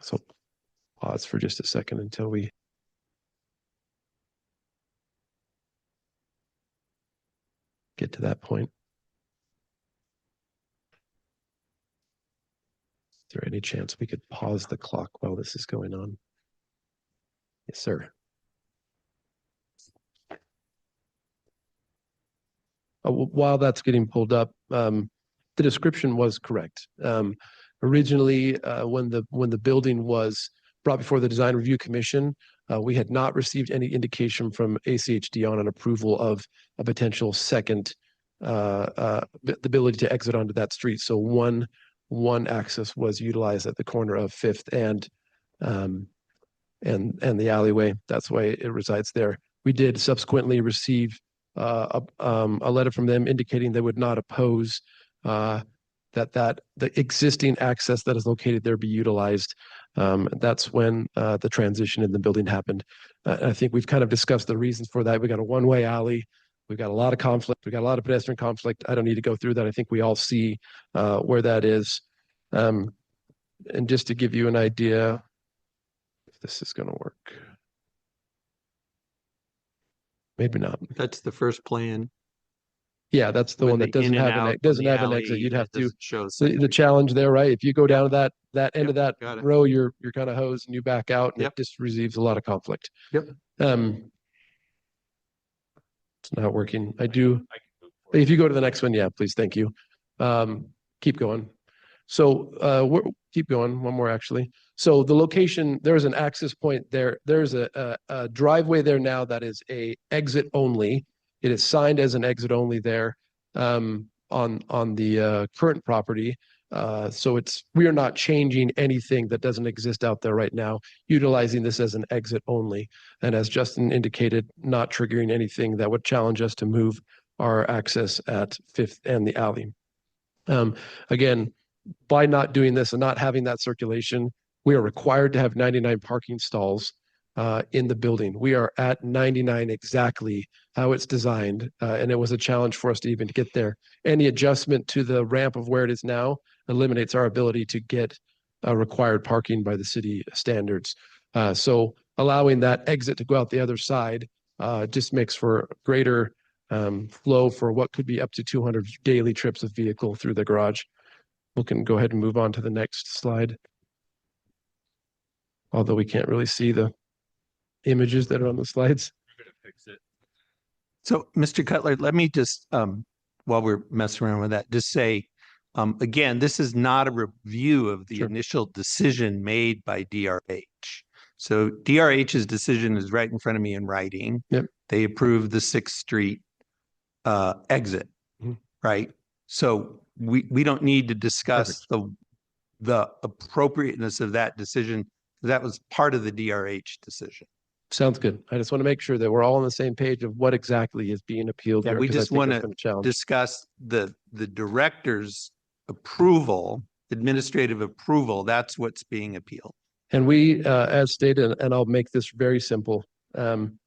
So pause for just a second until we get to that point. Is there any chance we could pause the clock while this is going on? Yes, sir. While that's getting pulled up, the description was correct. Originally, when the building was brought before the Design Review Commission, we had not received any indication from ACHD on an approval of a potential second the ability to exit onto that street. So one access was utilized at the corner of Fifth and the alleyway. That's why it resides there. We did subsequently receive a letter from them indicating they would not oppose that the existing access that is located there be utilized. That's when the transition in the building happened. I think we've kind of discussed the reasons for that. We got a one-way alley. We've got a lot of conflict. We've got a lot of pedestrian conflict. I don't need to go through that. I think we all see where that is. And just to give you an idea, if this is going to work. Maybe not.
That's the first plan.
Yeah, that's the
With
one
the
that doesn't
in and
have
out
an
from
doesn't
the
have an
alley
exit. You'd have
that
to
doesn't show
the challenge there, right? If you go down to that end of that
got it.
row, you're kind of hosed and you back out, and
Yep.
it just receives a lot of conflict.
Yep.
It's not working. If you go to the next one, yeah, please, thank you. Keep going. So keep going. One more actually. So the location, there's an access point there. There's a driveway there now that is a exit only. It is signed as an exit only there on the current property. So we are not changing anything that doesn't exist out there right now, utilizing this as an exit only. And as Justin indicated, not triggering anything that would challenge us to move our access at Fifth and the alley. Again, by not doing this and not having that circulation, we are required to have 99 parking stalls in the building. We are at 99 exactly how it's designed, and it was a challenge for us to even get there. Any adjustment to the ramp of where it is now eliminates our ability to get required parking by the city standards. So allowing that exit to go out the other side just makes for greater flow for what could be up to 200 daily trips of vehicle through the garage. We can go ahead and move on to the next slide. Although we can't really see the images that are on the slides.
So, Mr. Cutler, let me just, while we're messing around with that, just say, again, this is not a review of the initial decision made by DRH. So DRH's decision is right in front of me in writing.
Yep.
They approved the 6th Street exit,
Mhm.
right? So we don't need to discuss the appropriateness of that decision. That was part of the DRH decision.
Sounds good. I just want to make sure that we're all on the same page of what exactly is being appealed
Yeah,
here.
we
'Cause I
just
think
want
that's
to
been a challenge.
discuss the director's approval, administrative approval. That's what's being appealed.
And we, as stated, and I'll make this very simple. I'm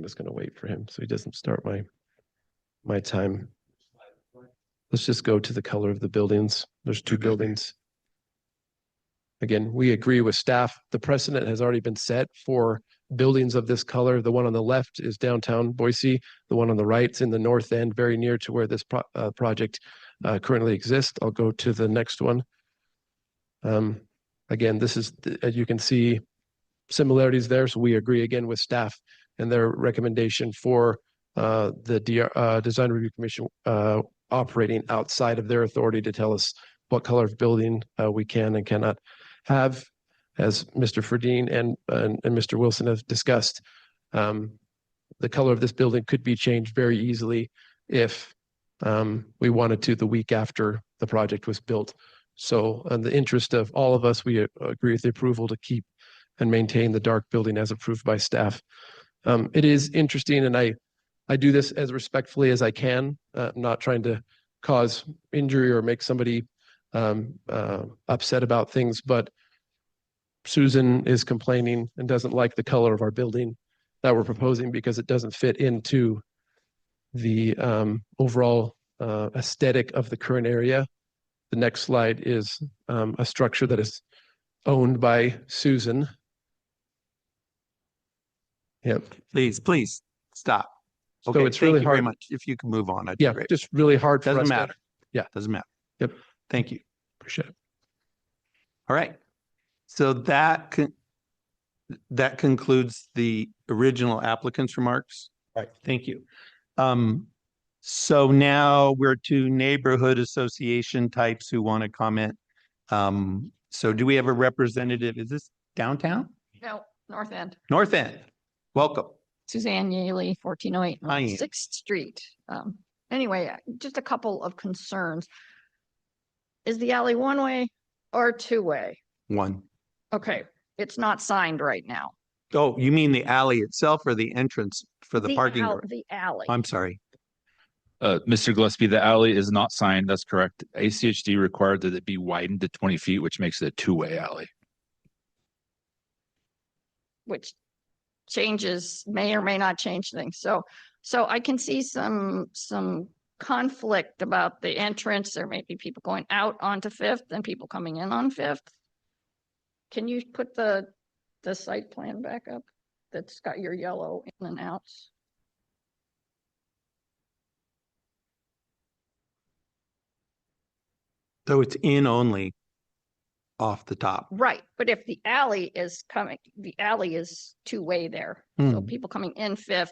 just going to wait for him so he doesn't start my time. Let's just go to the color of the buildings. There's two buildings. Again, we agree with staff. The precedent has already been set for buildings of this color. The one on the left is downtown Boise. The one on the right is in the north end, very near to where this project currently exists. I'll go to the next one. Again, this is, as you can see, similarities there. So we agree again with staff and their recommendation for the Design Review Commission operating outside of their authority to tell us what color of building we can and cannot have. As Mr. Ferdine and Mr. Wilson have discussed, the color of this building could be changed very easily if we wanted to the week after the project was built. So in the interest of all of us, we agree with the approval to keep and maintain the dark building as approved by staff. It is interesting, and I do this as respectfully as I can, not trying to cause injury or make somebody upset about things, but Susan is complaining and doesn't like the color of our building that we're proposing because it doesn't fit into the overall aesthetic of the current area. The next slide is a structure that is owned by Susan. Yep.
Please stop.
So
Okay,
it's really
thank you very
hard.
much. If you can move on, I'd be
Yeah,
great.
just really hard for
Doesn't
us to-
matter.
Yeah.
Doesn't matter.
Yep.
Thank you.
Appreciate it.
All right. So that concludes the original applicant's remarks.
Right.
Thank you. So now we're to neighborhood association types who want to comment. So do we have a representative? Is this downtown?
No, North End.
North End. Welcome.
Suzanne Yaley, 1408
Hi, Ann.
North Sixth Street. Anyway, just a couple of concerns. Is the alley one-way or two-way?
One.
Okay, it's not signed right now.
Oh, you mean the alley itself or the entrance for the parking? garage?
The alley.
I'm sorry.
Mr. Gillespie, the alley is not signed. That's correct. ACHD required that it be widened to 20 feet, which makes it a two-way alley.
Which changes, may or may not change things. So I can see some conflict about the entrance. There may be people going out onto Fifth and people coming in on Fifth. Can you put the site plan back up? That's got your yellow in and outs.
So it's in only off the top.
Right, but if the alley is coming, the alley is two-way there. So
Hmm.
people coming in Fifth,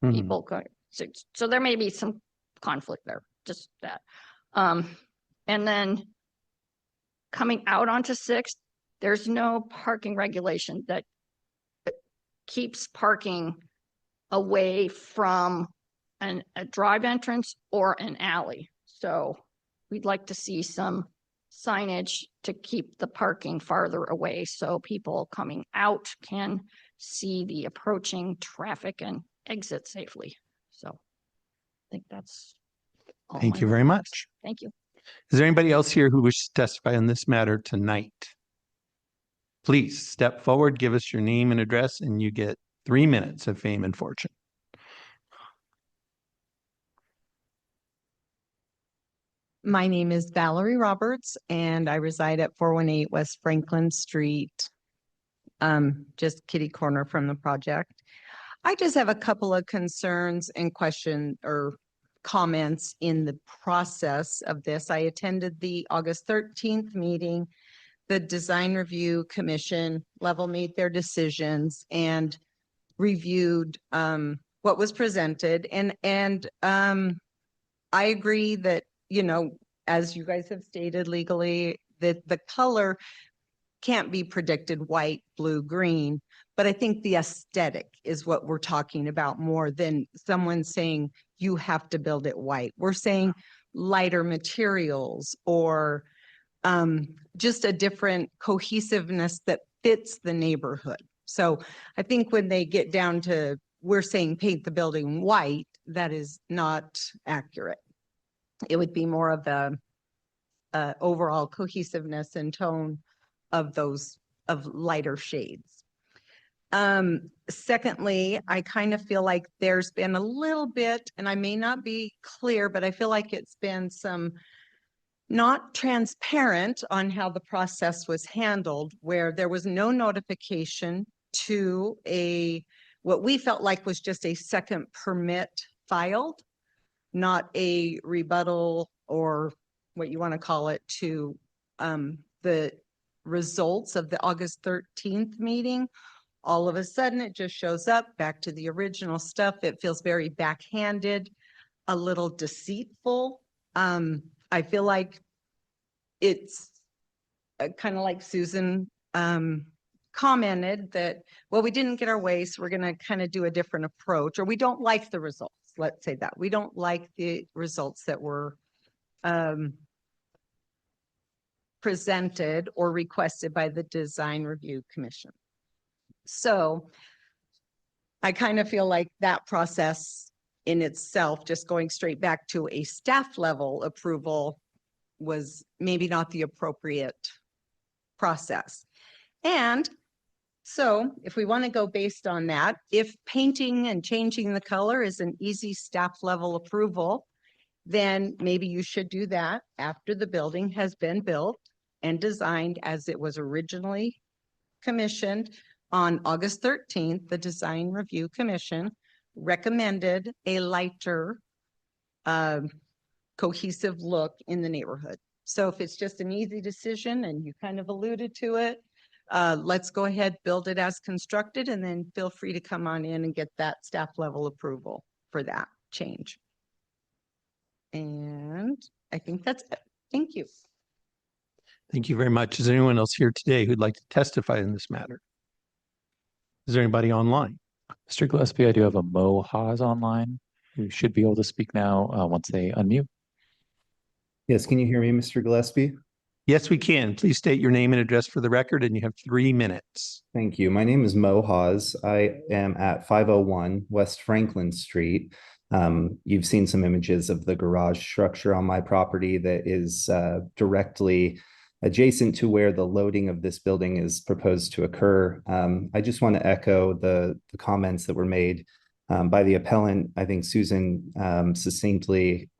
Mhm.
people going, so there may be some conflict there, just that. And then coming out onto Sixth, there's no parking regulation that keeps parking away from a drive entrance or an alley. So we'd like to see some signage to keep the parking farther away so people coming out can see the approaching traffic and exit safely. So I think that's all
Thank
my
you very
remarks.
much.
Thank you.
Is there anybody else here who wishes to testify on this matter tonight? Please step forward, give us your name and address, and you get 3 minutes of fame and fortune.
My name is Valerie Roberts and I reside at 418 West Franklin Street, just kitty corner from the project. I just have a couple of concerns and question or comments in the process of this. I attended the August 13th meeting. The Design Review Commission level made their decisions and reviewed what was presented. And I agree that, you know, as you guys have stated legally, that the color can't be predicted white, blue, green, But I think the aesthetic is what we're talking about more than someone saying you have to build it white. We're saying lighter materials or just a different cohesiveness that fits the neighborhood. So I think when they get down to, we're saying paint the building white, that is not accurate. It would be more of a overall cohesiveness and tone of those of lighter shades. Secondly, I kind of feel like there's been a little bit, and I may not be clear, but I feel like it's been some not transparent on how the process was handled, where there was no notification to what we felt like was just a second permit filed, not a rebuttal or what you want to call it to the results of the August 13th meeting. All of a sudden, it just shows up back to the original stuff. It feels very backhanded, a little deceitful. I feel like it's kind of like Susan commented that, well, we didn't get our way, so we're going to kind of do a different approach, or we don't like the results. Let's say that. We don't like the results that were presented or requested by the Design Review Commission. So I kind of feel like that process in itself, just going straight back to a staff level approval, was maybe not the appropriate process. And so if we want to go based on that, if painting and changing the color is an easy staff level approval, then maybe you should do that after the building has been built and designed as it was originally commissioned. On August 13th, the Design Review Commission recommended a lighter cohesive look in the neighborhood. So if it's just an easy decision and you kind of alluded to it, let's go ahead, build it as constructed, and then feel free to come on in and get that staff level approval for that change. And I think that's it. Thank you.
Thank you very much. Is there anyone else here today who'd like to testify in this matter? Is there anybody online?
Mr. Gillespie, I do have a Mo Haas online who should be able to speak now once they unmute.
Yes, can you hear me, Mr. Gillespie?
Yes, we can. Please state your name and address for the record, and you have 3 minutes.
Thank you. My name is Mo Haas. I am at 501 West Franklin Street. You've seen some images of the garage structure on my property that is directly adjacent to where the loading of this building is proposed to occur. I just want to echo the comments that were made by the appellant. I think Susan succinctly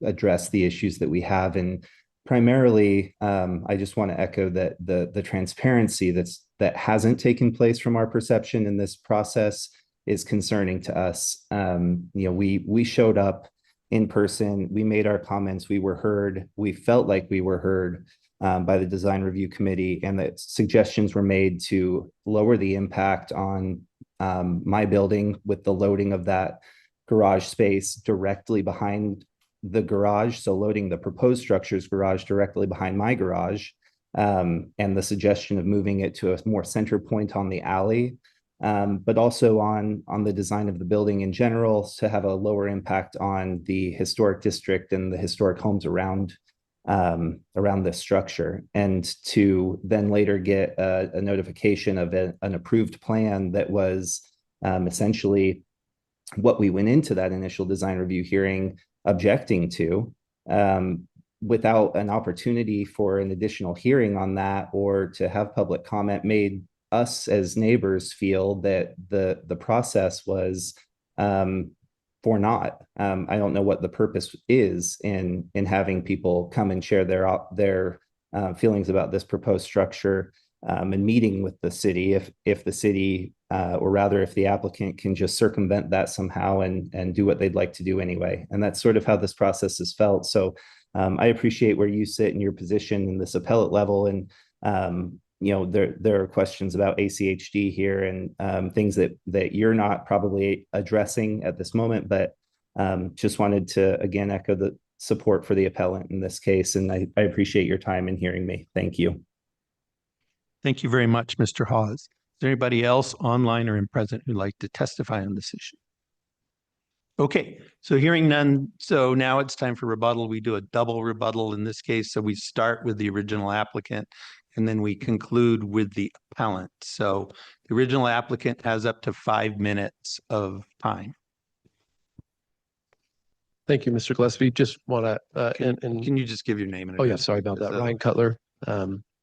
addressed the issues that we have, and primarily, I just want to echo that the transparency that hasn't taken place from our perception in this process is concerning to us. We showed up in person, we made our comments, we were heard, we felt like we were heard by the Design Review Committee, and that suggestions were made to lower the impact on my building with the loading of that garage space directly behind the garage. So loading the proposed structure's garage directly behind my garage, and the suggestion of moving it to a more center point on the alley, but also on the design of the building in general to have a lower impact on the historic district and the historic homes around this structure, and to then later get a notification of an approved plan that was essentially what we went into that initial design review hearing objecting to, without an opportunity for an additional hearing on that or to have public comment, made us as neighbors feel that the process was for naught. I don't know what the purpose is in having people come and share their feelings about this proposed structure, and meeting with the city if the city, or rather if the applicant can just circumvent that somehow and do what they'd like to do anyway. And that's sort of how this process has felt. So I appreciate where you sit in your position in this appellate level, and there are questions about ACHD here and things that you're not probably addressing at this moment, but just wanted to again echo the support for the appellant in this case. And I appreciate your time in hearing me. Thank you.
Thank you very much, Mr. Hawes. there anybody else online or in present who'd like to testify on this issue? Okay, so hearing none, so now it's time for rebuttal. We do a double rebuttal in this case. So we start with the original applicant and then we conclude with the appellant. So the original applicant has up to 5 minutes of time.
Thank you, Mr. Gillespie. Just want to,
Can you just give your name? And
oh yeah,
address?
sorry about that.
So-
Ryan Cutler,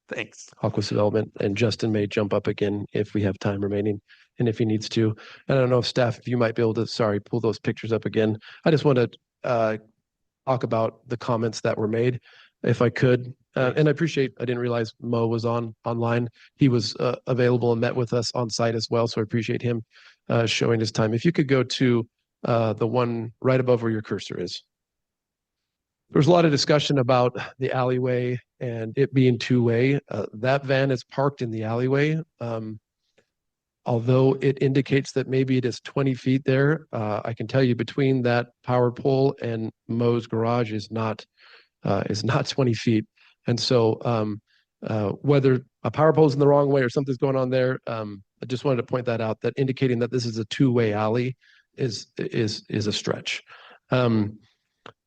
Thanks.
Aquas Development, and Justin may jump up again if we have time remaining and if he needs to. And I don't know if staff, if you might be able to, sorry, pull those pictures up again. I just want to talk about the comments that were made, if I could. And I appreciate, I didn't realize Mo was online. He was available and met with us on site as well. So I appreciate him showing his time. If you could go to the one right above where your cursor is. There was a lot of discussion about the alleyway and it being two-way. That van is parked in the alleyway. Although it indicates that maybe it is 20 feet there, I can tell you between that power pole and Mo's garage is not 20 feet. And so whether a power pole is in the wrong way or something's going on there, I just wanted to point that out, that indicating that this is a two-way alley is a stretch.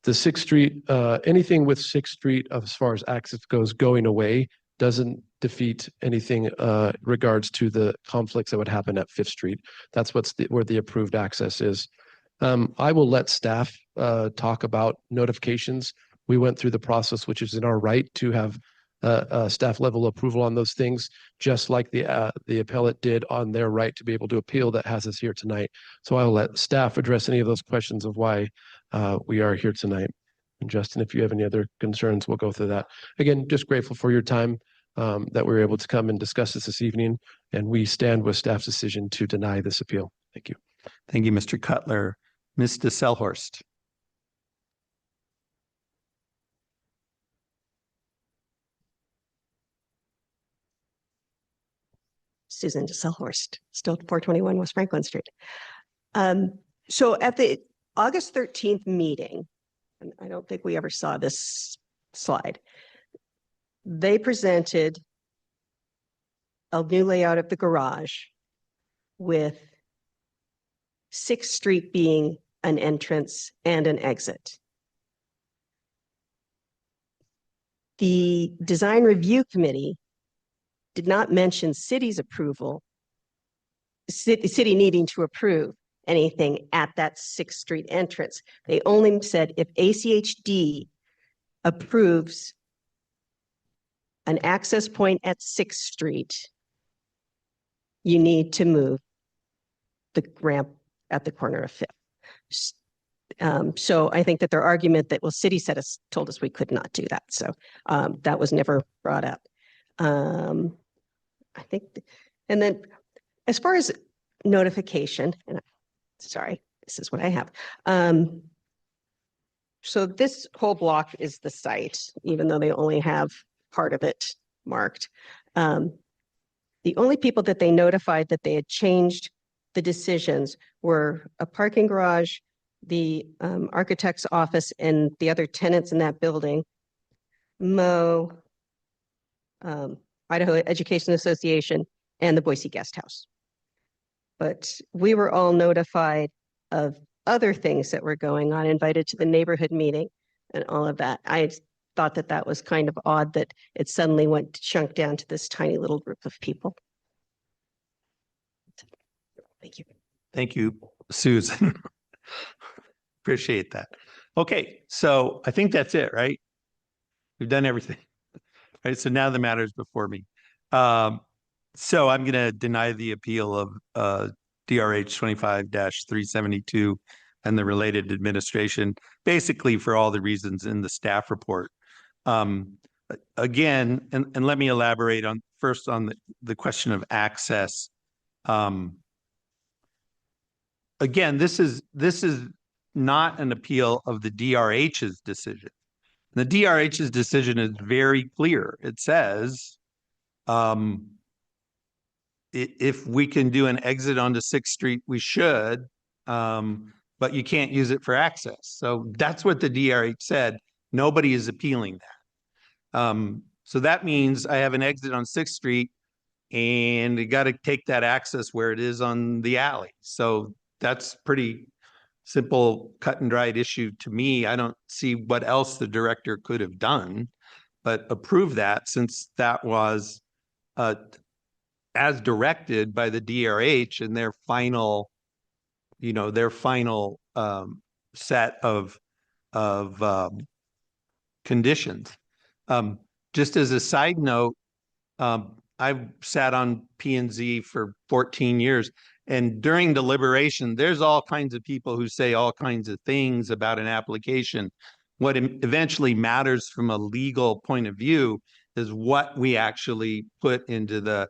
The 6th Street, anything with 6th Street as far as access goes going away doesn't defeat anything regards to the conflicts that would happen at 5th Street. That's where the approved access is. I will let staff talk about notifications. We went through the process, which is in our right to have staff level approval on those things, just like the appellate did on their right to be able to appeal that has us here tonight. So I'll let staff address any of those questions of why we are here tonight. And Justin, if you have any other concerns, we'll go through that. Again, just grateful for your time that we were able to come and discuss this evening, and we stand with staff's decision to deny this appeal. Thank you.
Thank you, Mr. Cutler. Ms. DeSelhorst.
Susan DeSelhorst, still 421 West Franklin Street. So at the August 13th meeting, and I don't think we ever saw this slide, they presented a new layout of the garage with 6th Street being an entrance and an exit. The Design Review Committee did not mention city's approval, city needing to approve anything at that 6th Street entrance. They only said if ACHD approves an access point at 6th Street, you need to move the ramp at the corner of 5th. So I think that their argument that, well, city told us we could not do that. So that was never brought up. I think, and then as far as notification, and sorry, this is what I have. So this whole block is the site, even though they only have part of it marked. The only people that they notified that they had changed the decisions were a parking garage, the architect's office, and the other tenants in that building, Mo, Idaho Education Association, and the Boise Guest House. But we were all notified of other things that were going on, invited to the neighborhood meeting and all of that. I thought that that was kind of odd that it suddenly went chunk down to this tiny little group of people. Thank you.
Thank you, Susan. Appreciate that. Okay, so I think that's it, right? We've done everything. Right, so now the matter is before me. So I'm going to deny the appeal of DRH 25-372 and the related administration, basically for all the reasons in the staff report. Again, and let me elaborate on first on the question of access. Again, this is not an appeal of the DRH's decision. The DRH's decision is very clear. It says, if we can do an exit onto 6th Street, we should, but you can't use it for access. So that's what the DRH said. Nobody is appealing that. So that means I have an exit on 6th Street and you got to take that access where it is on the alley. So that's pretty simple, cut and dried issue to me. I don't see what else the director could have done but approve that, since that was as directed by the DRH in their final, set of conditions. Just as a side note, I've sat on P and Z for 14 years, and during deliberation, there's all kinds of people who say all kinds of things about an application. What eventually matters from a legal point of view is what we actually put into the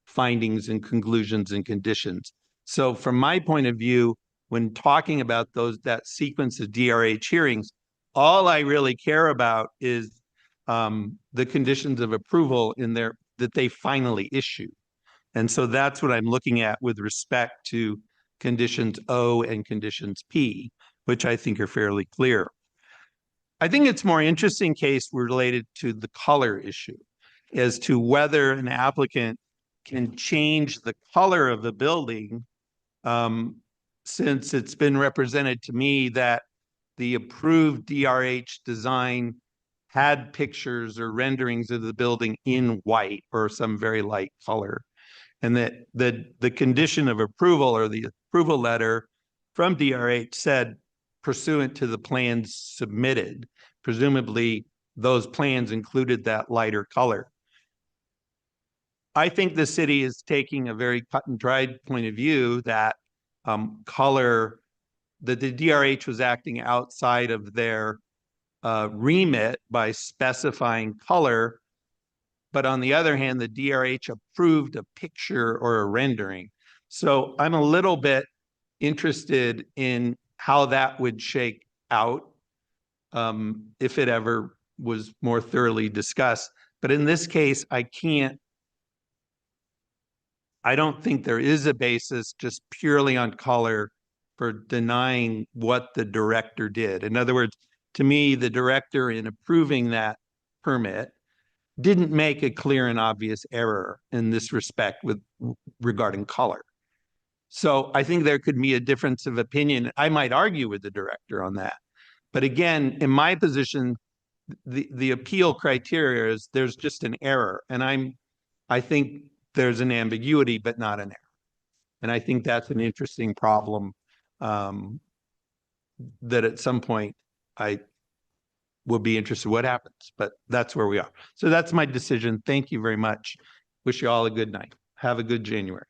findings and conclusions and conditions. So from my point of view, when talking about that sequence of DRH hearings, all I really care about is the conditions of approval that they finally issue. And so that's what I'm looking at with respect to conditions O and conditions P, which I think are fairly clear. I think it's more interesting case related to the color issue as to whether an applicant can change the color of the building, since it's been represented to me that the approved DRH design had pictures or renderings of the building in white or some very light color. And that the condition of approval or the approval letter from DRH said pursuant to the plans submitted. Presumably those plans included that lighter color. I think the city is taking a very cut and dried point of view that color, that the DRH was acting outside of their remit by specifying color. But on the other hand, the DRH approved a picture or a rendering. So I'm a little bit interested in how that would shake out if it ever was more thoroughly discussed. But in this case, I don't think there is a basis just purely on color for denying what the director did. In other words, to me, the director in approving that permit didn't make a clear and obvious error in this respect regarding color. So I think there could be a difference of opinion. I might argue with the director on that. But again, in my position, the appeal criteria is there's just an error. And I think there's an ambiguity, but not an error. And I think that's an interesting problem that at some point I will be interested in what happens, but that's where we are. So that's my decision. Thank you very much. Wish you all a good night. Have a good January.